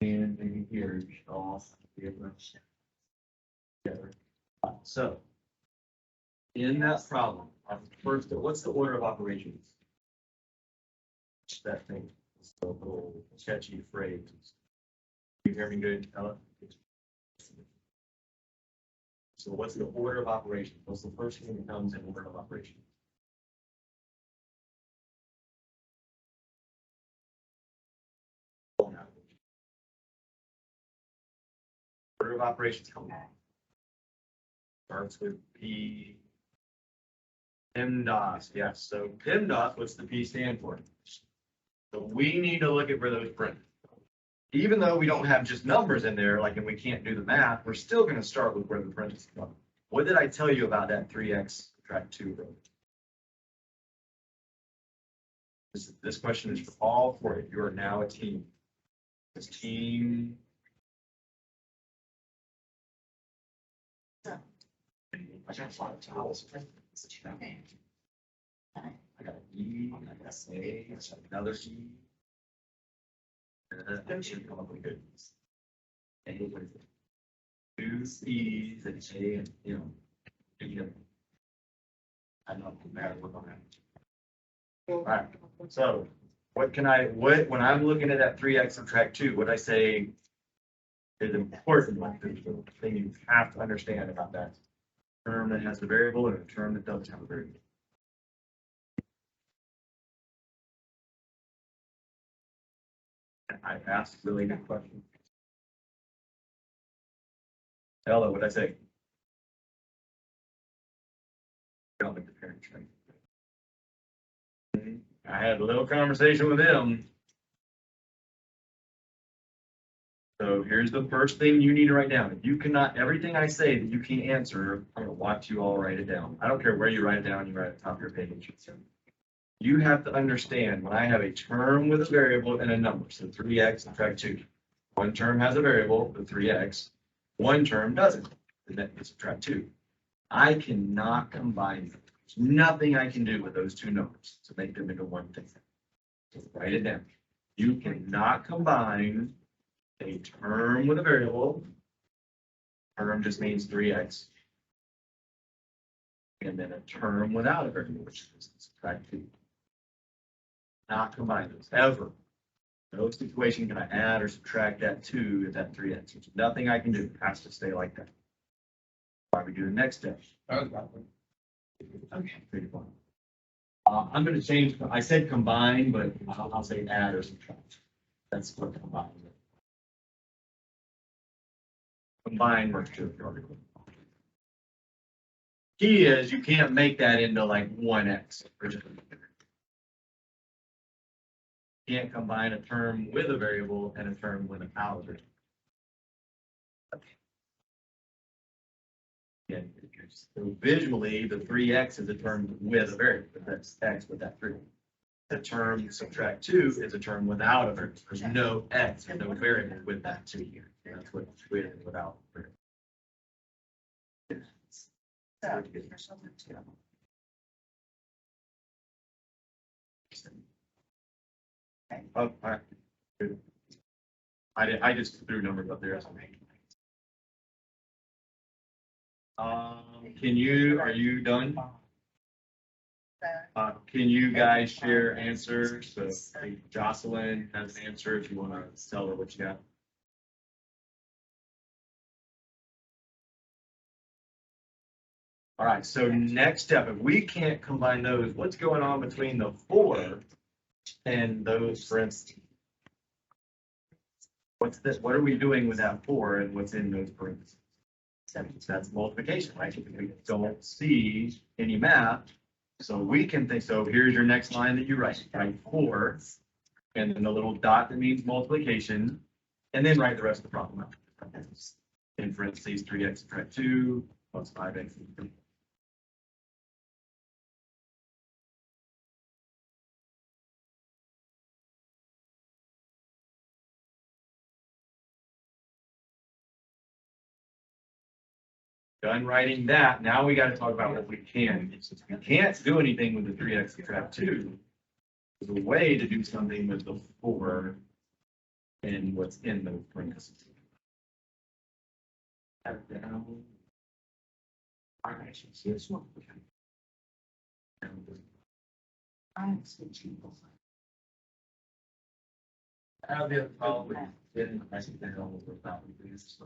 And maybe here, you should all be able to together. So in that problem, first, what's the order of operations? That thing, it's a little sketchy phrase. You hear me good, Ella? So what's the order of operations? What's the first thing that comes in order of operations? Order of operations come on. Starts with P. PEMDAS, yes. So PEMDAS, what's the P stand for? So we need to look at where those print. Even though we don't have just numbers in there, like, and we can't do the math, we're still going to start with where the print is from. What did I tell you about that 3x subtract 2 row? This question is for all 4 of you. You are now a team. This team. I got 5 towels. I got an E, I got an A, I got another E. That should come up with good. A with 2 E's and A, and I don't know what on that. All right. So when I'm looking at that 3x subtract 2, what I say is important, like the thing you have to understand about that term that has a variable and a term that doesn't have a variable. I asked really good questions. Ella, what'd I say? Don't make the parents right. I had a little conversation with him. So here's the first thing you need to write down. If you cannot, everything I say that you can't answer, I'm gonna watch you all write it down. I don't care where you write it down, you write it at the top of your page. You have to understand when I have a term with a variable and a number, so 3x subtract 2. One term has a variable, the 3x. One term doesn't, and that is subtract 2. I cannot combine them. There's nothing I can do with those two numbers to make them into one thing. So write it down. You cannot combine a term with a variable. Term just means 3x. And then a term without a variable, which is subtract 2. Not combine those ever. No situation can I add or subtract that 2 at that 3x. There's nothing I can do. It has to stay like that. Why we do the next step? Okay, pretty fun. I'm going to change. I said combine, but I'll say add or subtract. That's what combine is. Combine works to the article. Key is you can't make that into like 1x. You can't combine a term with a variable and a term without a variable. Yeah, so visually, the 3x is a term with a variable, but that's x with that 3. The term subtract 2 is a term without a variable. There's no x and no variable with that 2 here. That's what it's with and without variable. Oh, all right. Good. I just threw numbers up there. Are you done? Can you guys share answers? So Jocelyn has an answer if you want to tell her what you got. All right, so next step, if we can't combine those, what's going on between the 4 and those, for instance? What's this? What are we doing with that 4 and what's in those parentheses? That's multiplication, right? If we don't see any math, So we can think, so here's your next line that you write, right? 4, and then the little dot that means multiplication, and then write the rest of the problem out. In parentheses, 3x subtract 2 plus 5x. Done writing that, now we gotta talk about what we can. Since we can't do anything with the 3x subtract 2, there's a way to do something with the 4 and what's in the parentheses. Add it down. All right, here's what we have. I'm switching over. I have the problem with getting I think they're all over that with this.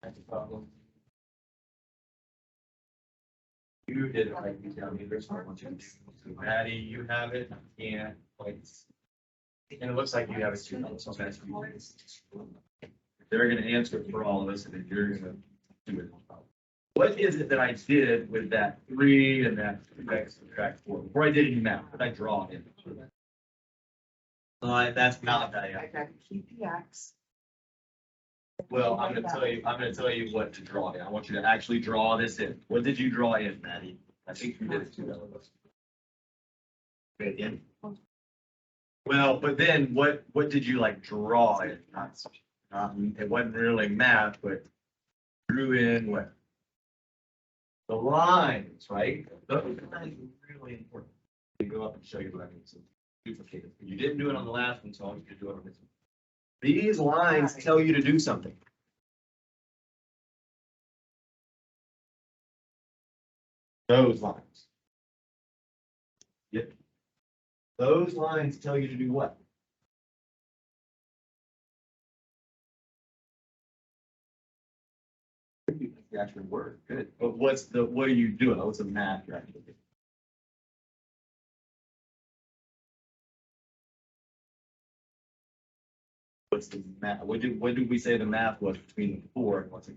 That's a problem. You did it right, you tell me there's not much you can do. So Maddie, you have it, I can't, like, and it looks like you have it too. So that's they're gonna answer it for all of us, and then you're gonna do it. What is it that I did with that 3 and that 2x subtract 4? Before I did any math, what did I draw in? That's not that. I gotta keep the X. Well, I'm gonna tell you what to draw in. I want you to actually draw this in. What did you draw in, Maddie? I think you did it too. Okay, in. Well, but then what did you like draw in? It wasn't really math, but drew in what? The lines, right? Those lines are really important. Let me go up and show you what I mean. So duplicate it. You didn't do it on the last one, so I'm gonna do it on this one. These lines tell you to do something. Those lines. Yep. Those lines tell you to do what? The actual word, good. But what are you doing? What's the math you're actually doing? What's the math? What did we say the math was between the 4 and what's it?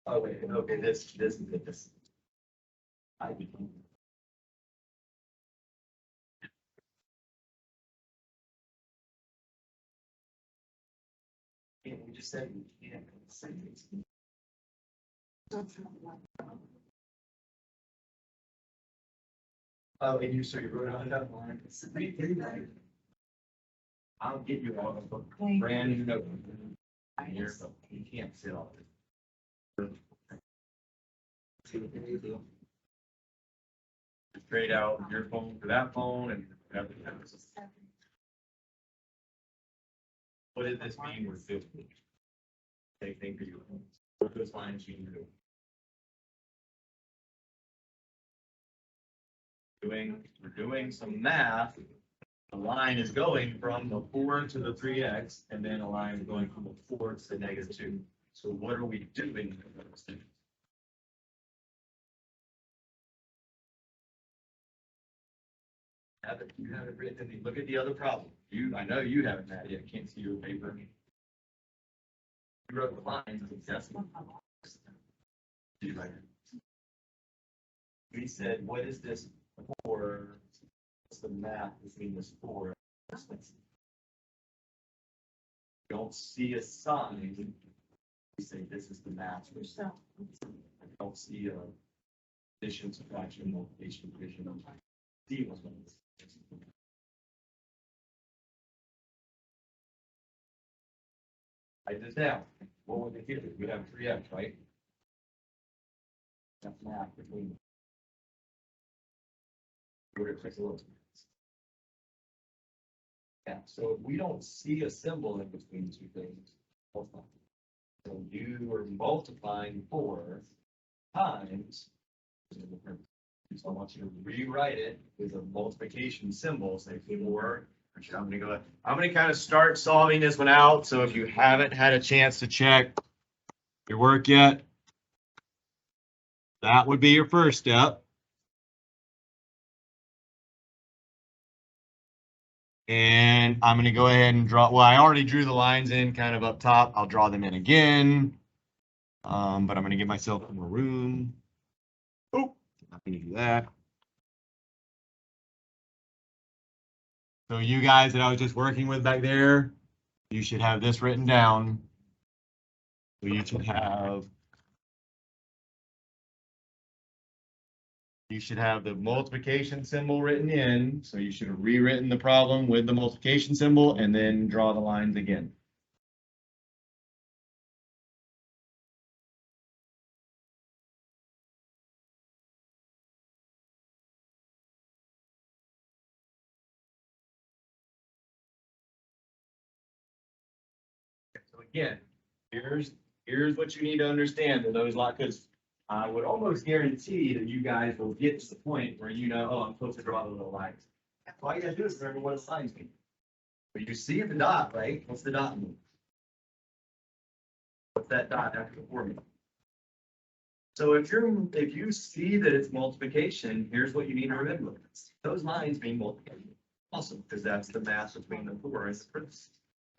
Oh, wait, okay, this is it, this. I became. Yeah, we just said we can't say this. Oh, and you, so you wrote on that line. I'll get you all a brand new note. Here, so you can't sit all this. Straight out your phone to that phone and everything. What did this mean? We're 50. Same thing for you. What those lines you do? We're doing some math. The line is going from the 4 to the 3x, and then a line is going from the 4 to the -2. So what are we doing with those things? You have it written. Look at the other problem. I know you haven't, Maddie. I can't see your paper. You wrote the lines as accessible. We said, what is this for? What's the math between this 4? Don't see a sign. We say this is the math. I don't see a addition, subtraction, multiplication, division. See what's going on. Write this down. What would they give? We have 3x, right? That's math between them. We're gonna take a look. Yeah, so if we don't see a symbol in between two things, so you are multiplying 4 times. So I want you to rewrite it with a multiplication symbol, say 4 I'm gonna kind of start solving this one out. So if you haven't had a chance to check your work yet, that would be your first step. And I'm gonna go ahead and draw, well, I already drew the lines in kind of up top. I'll draw them in again. But I'm gonna give myself more room. Oh, not gonna do that. So you guys that I was just working with back there, you should have this written down. So you should have the multiplication symbol written in. So you should have rewritten the problem with the multiplication symbol and then draw the lines again. So again, here's what you need to understand with those lines, because I would almost guarantee that you guys will get to the point where you know, oh, I'm supposed to draw the little lines. All you gotta do is remember what the lines mean. But you see the dot, right? What's the dot mean? What's that dot after the formula? So if you see that it's multiplication, here's what you need to remember. Those lines mean multiplication. Awesome, because that's the mass between the 4 and the parentheses.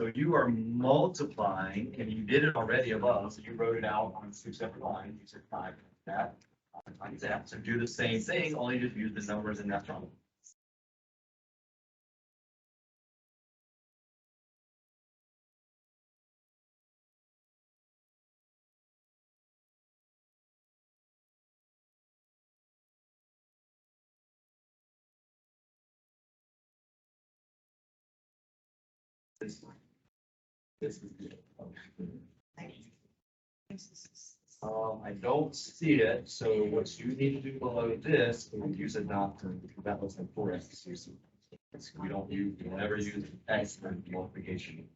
So you are multiplying, and you did it already above, so you wrote it out on 2 separate lines. You said 5 that, 5 times that. So do the same thing, only just use the numbers in that column. This is good. I don't see it, so what you need to do below this, is use a dot term, because that looks like 4x. We don't never use x for multiplication.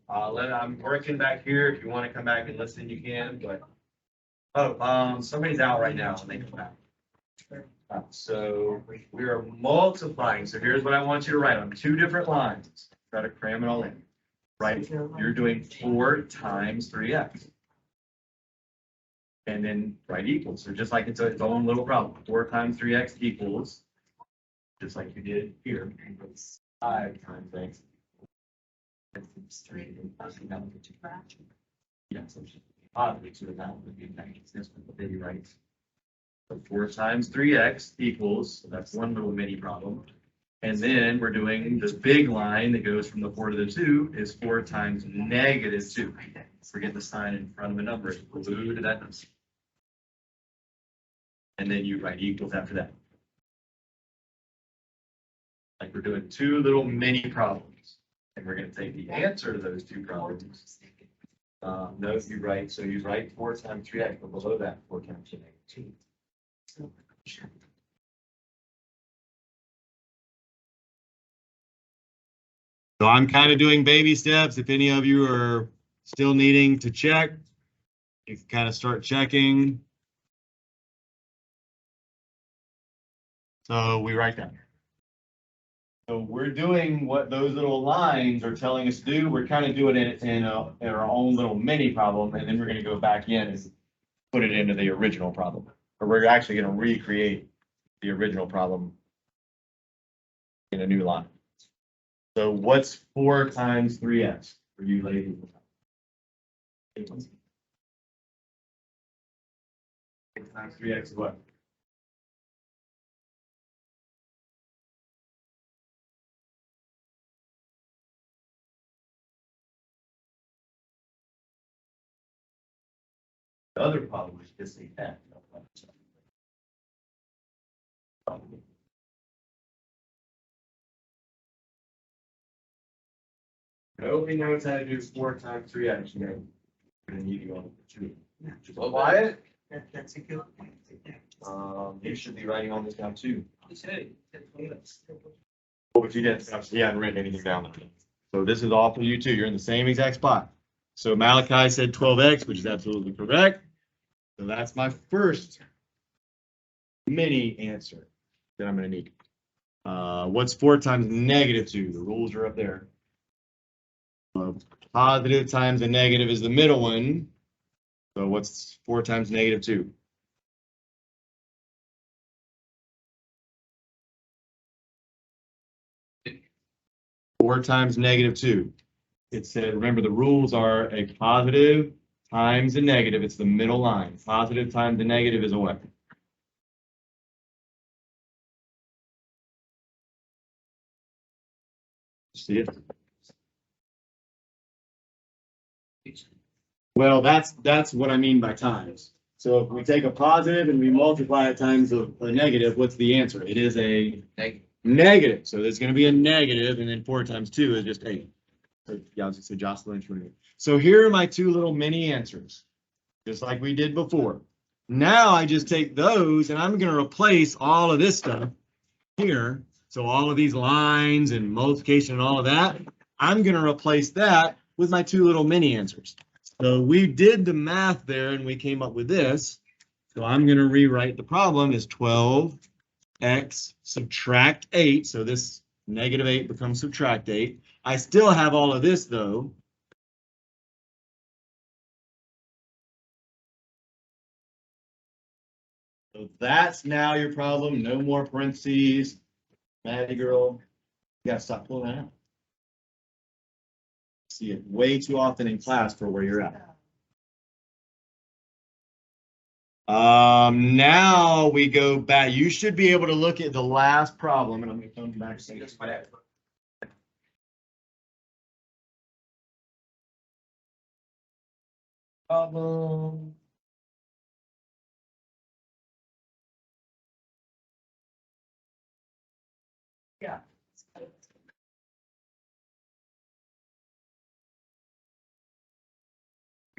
I'm working back here. If you want to come back and listen, you can, but, somebody's out right now and they come back. So we are multiplying. So here's what I want you to write on 2 different lines. Try to cram it all in. Right? You're doing 4 times 3x. And then write equals. So just like it's its own little problem. 4 times 3x equals, just like you did here, 5 times x. Yeah, so oddly to the amount would be negative, but then you write. So 4 times 3x equals, so that's one little mini problem. And then we're doing this big line that goes from the 4 to the 2 is 4 times negative 2. Forget the sign in front of the number, it's glued to that number. And then you write equals after that. Like we're doing 2 little mini problems. And we're going to take the answer to those 2 problems. No, you write 4 times 3x, but below that 4 times negative 2. So I'm kind of doing baby steps. If any of you are still needing to check, you can kind of start checking. So we write that. So we're doing what those little lines are telling us to do. We're kind of doing it in our own little mini problem, and then we're going to go back in and put it into the original problem. Or we're actually going to recreate the original problem in a new line. So what's 4 times 3x for you ladies? 6 times 3x is what? The other problem is just the f. Nobody knows how to do 4 times 3x. You're gonna need to go on 2. Quiet. That's a good point. You should be writing all this down too. Well, but you didn't, you hadn't written anything down. So this is all for you too. You're in the same exact spot. So Malachi said 12x, which is absolutely correct. So that's my first mini answer that I'm going to need. What's 4 times negative 2? The rules are up there. Positive times a negative is the middle one. So what's 4 times negative 2? Four times negative 2. It said, remember, the rules are a positive times a negative. It's the middle line. Positive times a negative is a what? See it? Well, that's what I mean by times. So if we take a positive and we multiply it times a negative, what's the answer? It is a negative. So there's going to be a negative, and then 4 times 2 is just 8. So, yeah, I was going to say Jocelyn. So here are my 2 little mini answers, just like we did before. Now I just take those and I'm going to replace all of this stuff here. So all of these lines and multiplication and all of that, I'm going to replace that with my 2 little mini answers. So we did the math there and we came up with this. So I'm going to rewrite the problem as 12x subtract 8. So this negative 8 becomes subtract 8. I still have all of this though. So that's now your problem. No more parentheses. Maddie girl, you gotta stop pulling that out. See it way too often in class for where you're at. Now we go back. You should be able to look at the last problem, and I'm gonna come back. Problem. Yeah.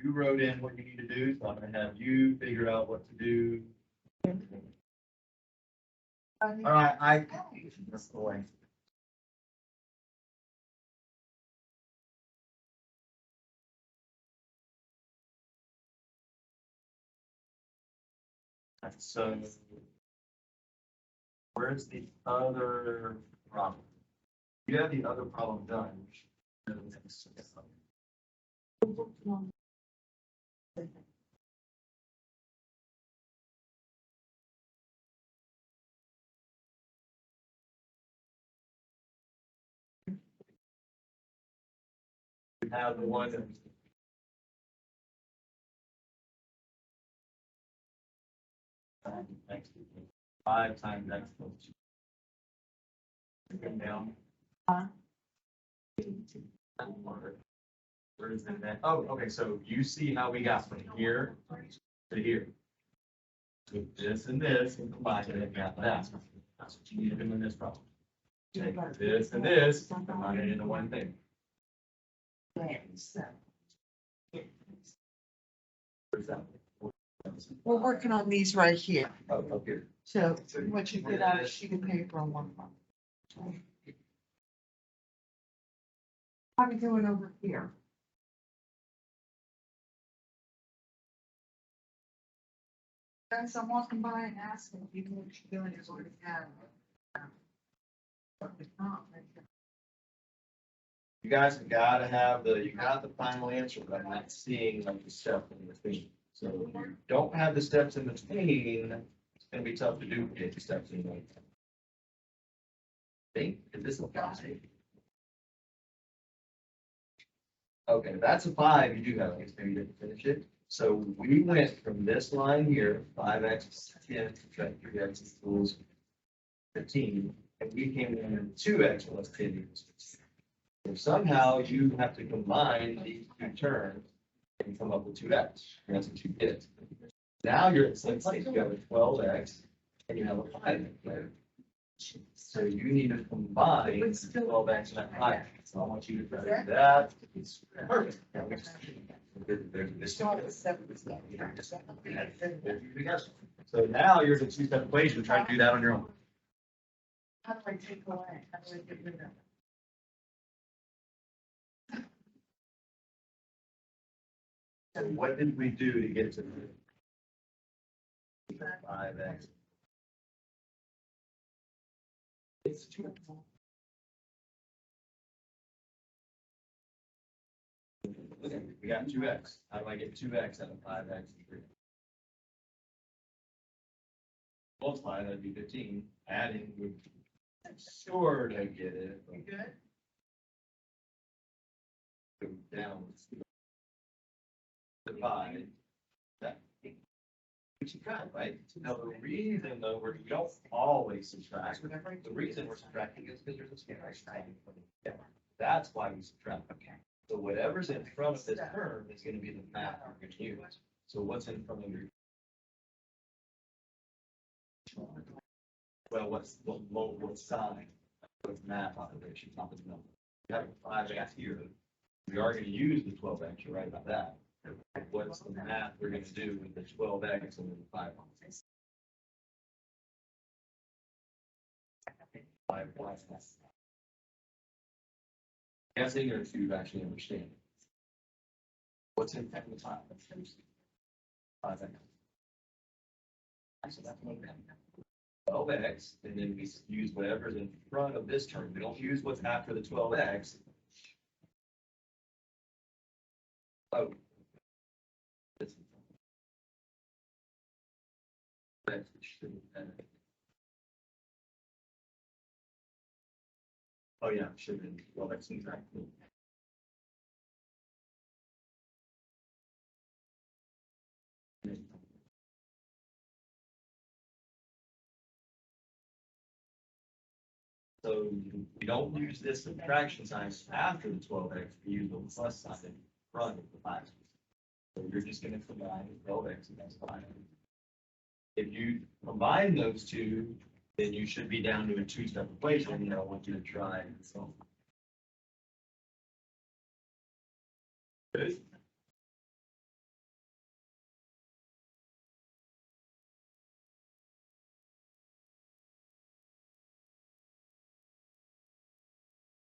You wrote in what you need to do, so I'm gonna have you figure out what to do. All right, that's the way. So where's the other problem? You have the other problem done. You have the one that. Five times x plus 2. Down. Where is that? Oh, okay, so you see how we got from here to here. With this and this, and combine it, and got that. That's what you need to do in this problem. Take this and this, combine it into one thing. Where's that? We're working on these right here. Oh, here. So what you get out of a sheet of paper on one front. How are we doing over here? Guys, I'm walking by and asking if you know what you're doing is already had. You guys have gotta have you got the final answer, but I'm not seeing like the step in between. So if you don't have the steps in between, it's gonna be tough to duplicate the steps in between. Think, is this a 5? Okay, that's a 5, you do have, I guess maybe you didn't finish it. So we went from this line here, 5x is 10, subtract 3x equals 15, and we came in at 2x plus 10 equals 15. So somehow you have to combine these 2 terms and come up with 2x, and that's what you did. Now you're at 6, you have a 12x, and you have a 5x. So you need to combine 12x and that 5x. So I want you to try to do that. It's perfect. So now you're in a 2-step equation. Try to do that on your own. How do I take away? How do I get rid of it? So what did we do to get to 5x? It's two. Okay, we got 2x. How do I get 2x out of 5x and 3? Multiply, that'd be 15. Adding would sort of get it. You good? Go down. Divide. That. We subtract, right? Now, the reason though, we don't always subtract. The reason we're subtracting is because there's a subtraction. Yeah, that's why we subtract. Okay. So whatever's in front of this term is gonna be the math we're gonna use. So what's in front of your? Well, what sign? What's math operation, not the number. We have a 5x here. We are gonna use the 12x, you're right about that. What's the math we're gonna do with the 12x and the 5? 5 plus. Guessing or if you actually understand. What's in front of the 5? 5x. So that's what we have. 12x, and then we use whatever's in front of this term. We don't use what's after the 12x. Oh. Oh, yeah, should have been 12x in fact. So we don't use this subtraction sign after the 12x, we use the plus sign in front of the 5. So you're just gonna combine 12x and that's 5. If you combine those two, then you should be down to a 2-step equation, and I want you to try and solve. Good.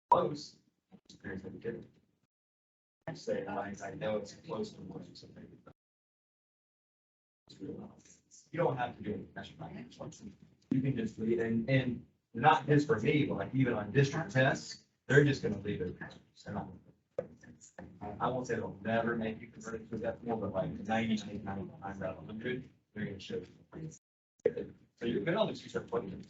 Close. I say, I know it's close to one, so maybe. You don't have to do it. You can just leave, and not just for me, but like even on district tests, they're just gonna leave it. I won't say they'll never make you convert it to that form, but like 99 times out of 100, they're gonna show you. So you're good on the 2-step equation.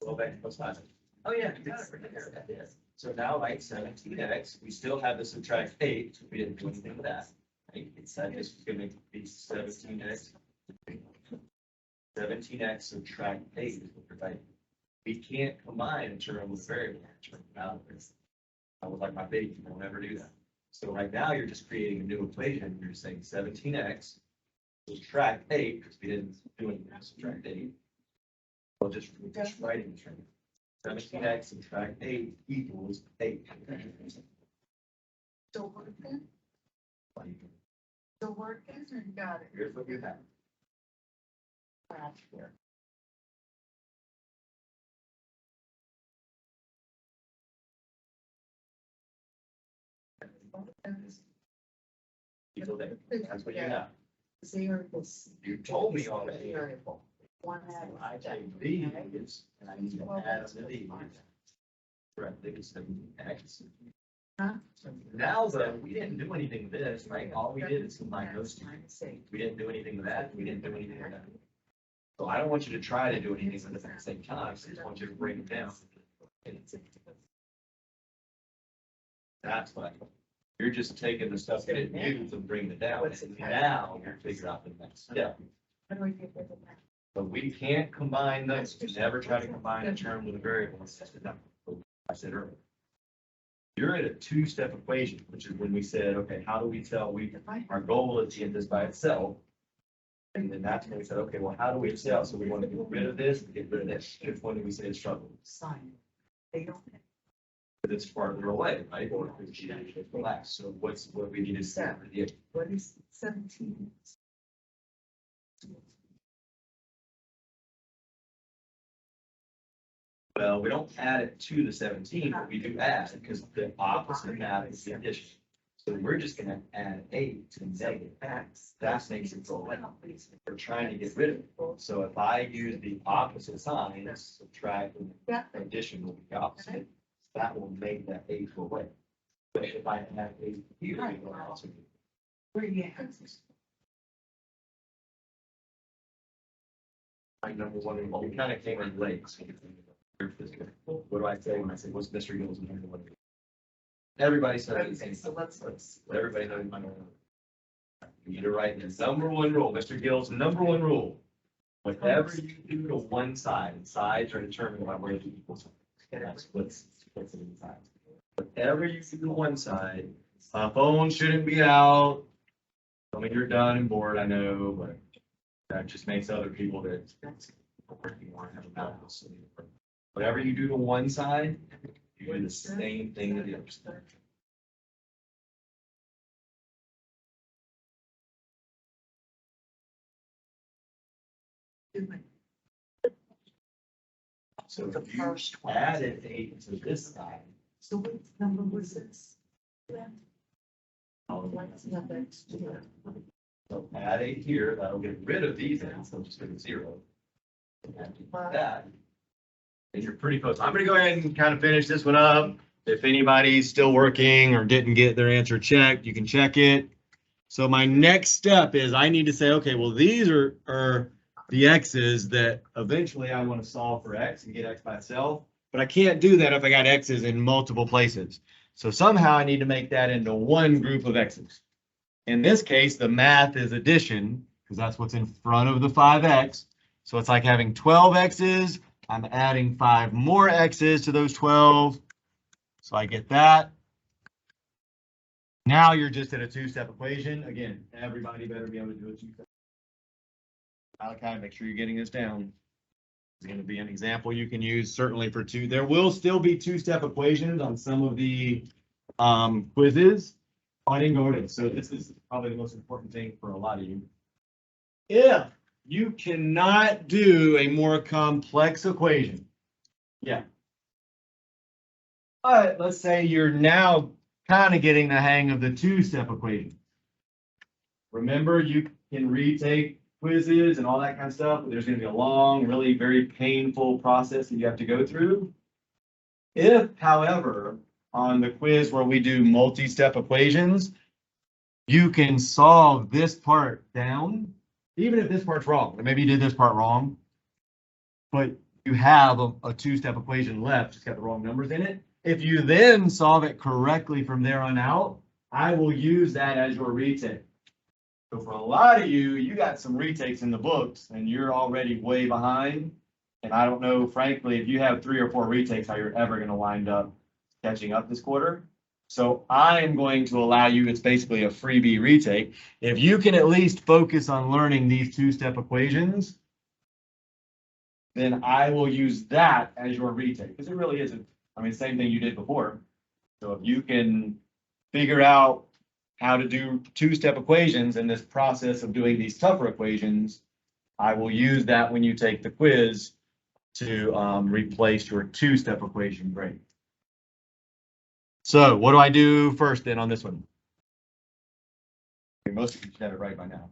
Well, back plus 5. Oh, yeah, you got it right there. So now, like 17x, we still have to subtract 8, so we didn't do anything with that. Right? It said this was gonna be 17x. 17x subtract 8 is what we're writing. We can't combine a term with a variable. I was like my baby, don't ever do that. So right now, you're just creating a new equation. You're saying 17x subtract 8, because we didn't do anything, subtract 8. Well, just writing the term. 17x subtract 8 equals 8. Still working? Still working, or you got it? Here's what you have. Here. Equal there. That's what you have. Zero is. You told me already. Variable. One had. I take these, and I need to add to these. Correct, they just 17x. Huh? Now, though, we didn't do anything with this, right? All we did is combine those two. We didn't do anything with that, we didn't do anything with that. So I don't want you to try to do anything with it at the same time, I just want you to break it down. That's fine. You're just taking the stuff you didn't use and bringing it down, and now you're figuring out the next step. How do we get rid of that? But we can't combine those, we never try to combine a term with a variable. I said earlier. You're at a 2-step equation, which is when we said, okay, how do we tell our goal is to get this by itself? And then that's when we said, okay, well, how do we tell? So we want to get rid of this, and get rid of this. Which one do we say is struggle? Sign. They don't. But it's farther away, right? Or if it's relaxed. So what we need to set? What is 17? Well, we don't add it to the 17, but we do add, because the opposite math is the addition. So we're just gonna add 8 to negative x. That makes it go away. We're trying to get rid of it. So if I use the opposite sign, subtract and addition will be the opposite. That will make that 8 go away. But if I add 8 here, it will also be. Where you at? My number one, well, we kind of came in late. So what do I say when I say, what's Mr. Gill's number one? Everybody says the same. So let's. Everybody knows my number one. You need to write the number one rule, Mr. Gill's number one rule. Whatever you do to one side, and sides are determined by where the equal sign. That's what's inside. Whatever you do to one side, phone shouldn't be out. Tell me you're done and bored, I know, but that just makes other people that working want to have a balance. Whatever you do to one side, you do the same thing to the other side. So if you added 8 to this side, So what number was this? I'll What's number extra? so add 8 here, that'll get rid of these ends, so just go to 0. And do that. And you're pretty close. I'm gonna go ahead and kind of finish this one up. If anybody's still working or didn't get their answer checked, you can check it. So my next step is I need to say, okay, well, these are the x's that eventually I want to solve for x and get x by itself. But I can't do that if I got x's in multiple places. So somehow I need to make that into one group of x's. In this case, the math is addition, because that's what's in front of the 5x. So it's like having 12 x's. I'm adding 5 more x's to those 12. So I get that. Now you're just at a 2-step equation. Again, everybody better be able to do a 2-step. Malachi, make sure you're getting this down. It's going to be an example you can use certainly for 2. There will still be 2-step equations on some of the quizzes. Oh, I didn't go over it. So this is probably the most important thing for a lot of you. If you cannot do a more complex equation, yeah. But let's say you're now kind of getting the hang of the 2-step equation. Remember, you can retake quizzes and all that kind of stuff, but there's going to be a long, really very painful process that you have to go through. If, however, on the quiz where we do multi-step equations, you can solve this part down, even if this part's wrong. Maybe you did this part wrong, but you have a 2-step equation left, just got the wrong numbers in it. If you then solve it correctly from there on out, I will use that as your retake. So for a lot of you, you got some retakes in the books and you're already way behind. And I don't know, frankly, if you have 3 or 4 retakes, how you're ever going to wind up catching up this quarter. So I'm going to allow you, it's basically a freebie retake. If you can at least focus on learning these 2-step equations, then I will use that as your retake, because it really isn't, I mean, same thing you did before. So if you can figure out how to do 2-step equations in this process of doing these tougher equations, I will use that when you take the quiz to replace your 2-step equation grade. So what do I do first then on this one? Okay, most of you should have it right by now.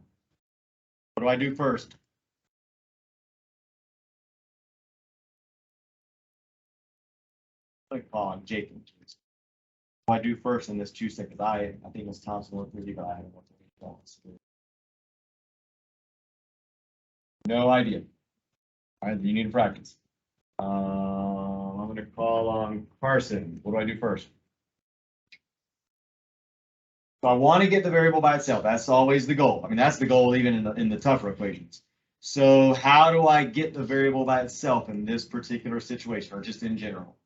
What do I do first? Click on Jacob. What do I do first in this 2-step? Because I think Ms. Thompson worked with you, but I haven't worked with you. No idea. All right, you need to practice. I'm going to call on Carson. What do I do first? So I want to get the variable by itself. That's always the goal. I mean, that's the goal even in the tougher equations. So how do I get the variable by itself in this particular situation, or just in general?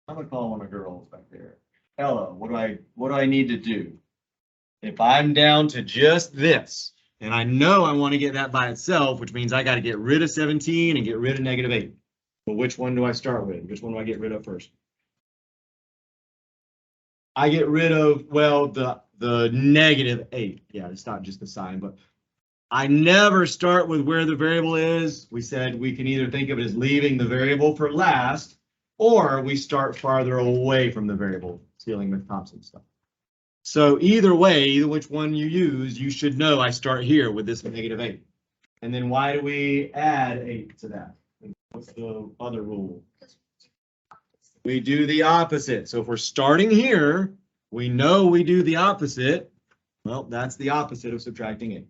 I'm going to call one of the girls back there. Ella, what do I need to do? If I'm down to just this, and I know I want to get that by itself, which means I got to get rid of 17 and get rid of -8. But which one do I start with? Which one do I get rid of first? I get rid of, well, the -8. Yeah, it's not just the sign, but I never start with where the variable is. We said we can either think of it as leaving the variable for last, or we start farther away from the variable, stealing Ms. Thompson stuff. So either way, either which one you use, you should know I start here with this -8. And then why do we add 8 to that? What's the other rule? We do the opposite. So if we're starting here, we know we do the opposite. Well, that's the opposite of subtracting 8.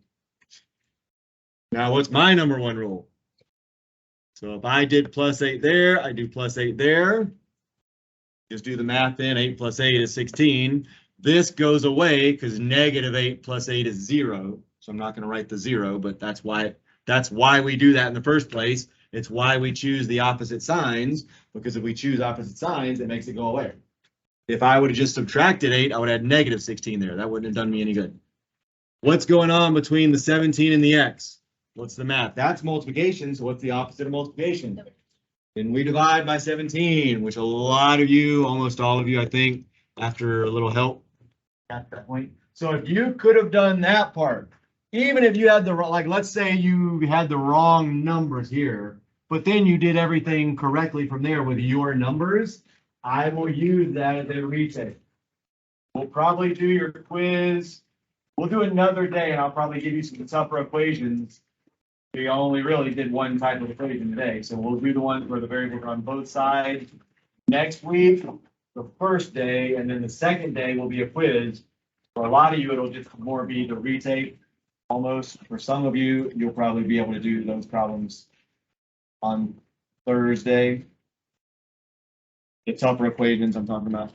Now, what's my number one rule? So if I did +8 there, I do +8 there. Just do the math then, 8 + 8 is 16. This goes away because -8 + 8 is 0. So I'm not going to write the 0, but that's why we do that in the first place. It's why we choose the opposite signs, because if we choose opposite signs, it makes it go away. If I would have just subtracted 8, I would have had -16 there. That wouldn't have done me any good. What's going on between the 17 and the x? What's the math? That's multiplication, so what's the opposite of multiplication? Then we divide by 17, which a lot of you, almost all of you, I think, after a little help, got that point. So if you could have done that part, even if you had like, let's say you had the wrong numbers here, but then you did everything correctly from there with your numbers, I will use that as a retake. We'll probably do your quiz. We'll do another day, and I'll probably give you some tougher equations. We only really did one type of equation today, so we'll do the one where the variables are on both sides. Next week, the first day, and then the second day will be a quiz. For a lot of you, it'll just more be the retake. Almost, for some of you, you'll probably be able to do those problems on Thursday. The tougher equations I'm talking about.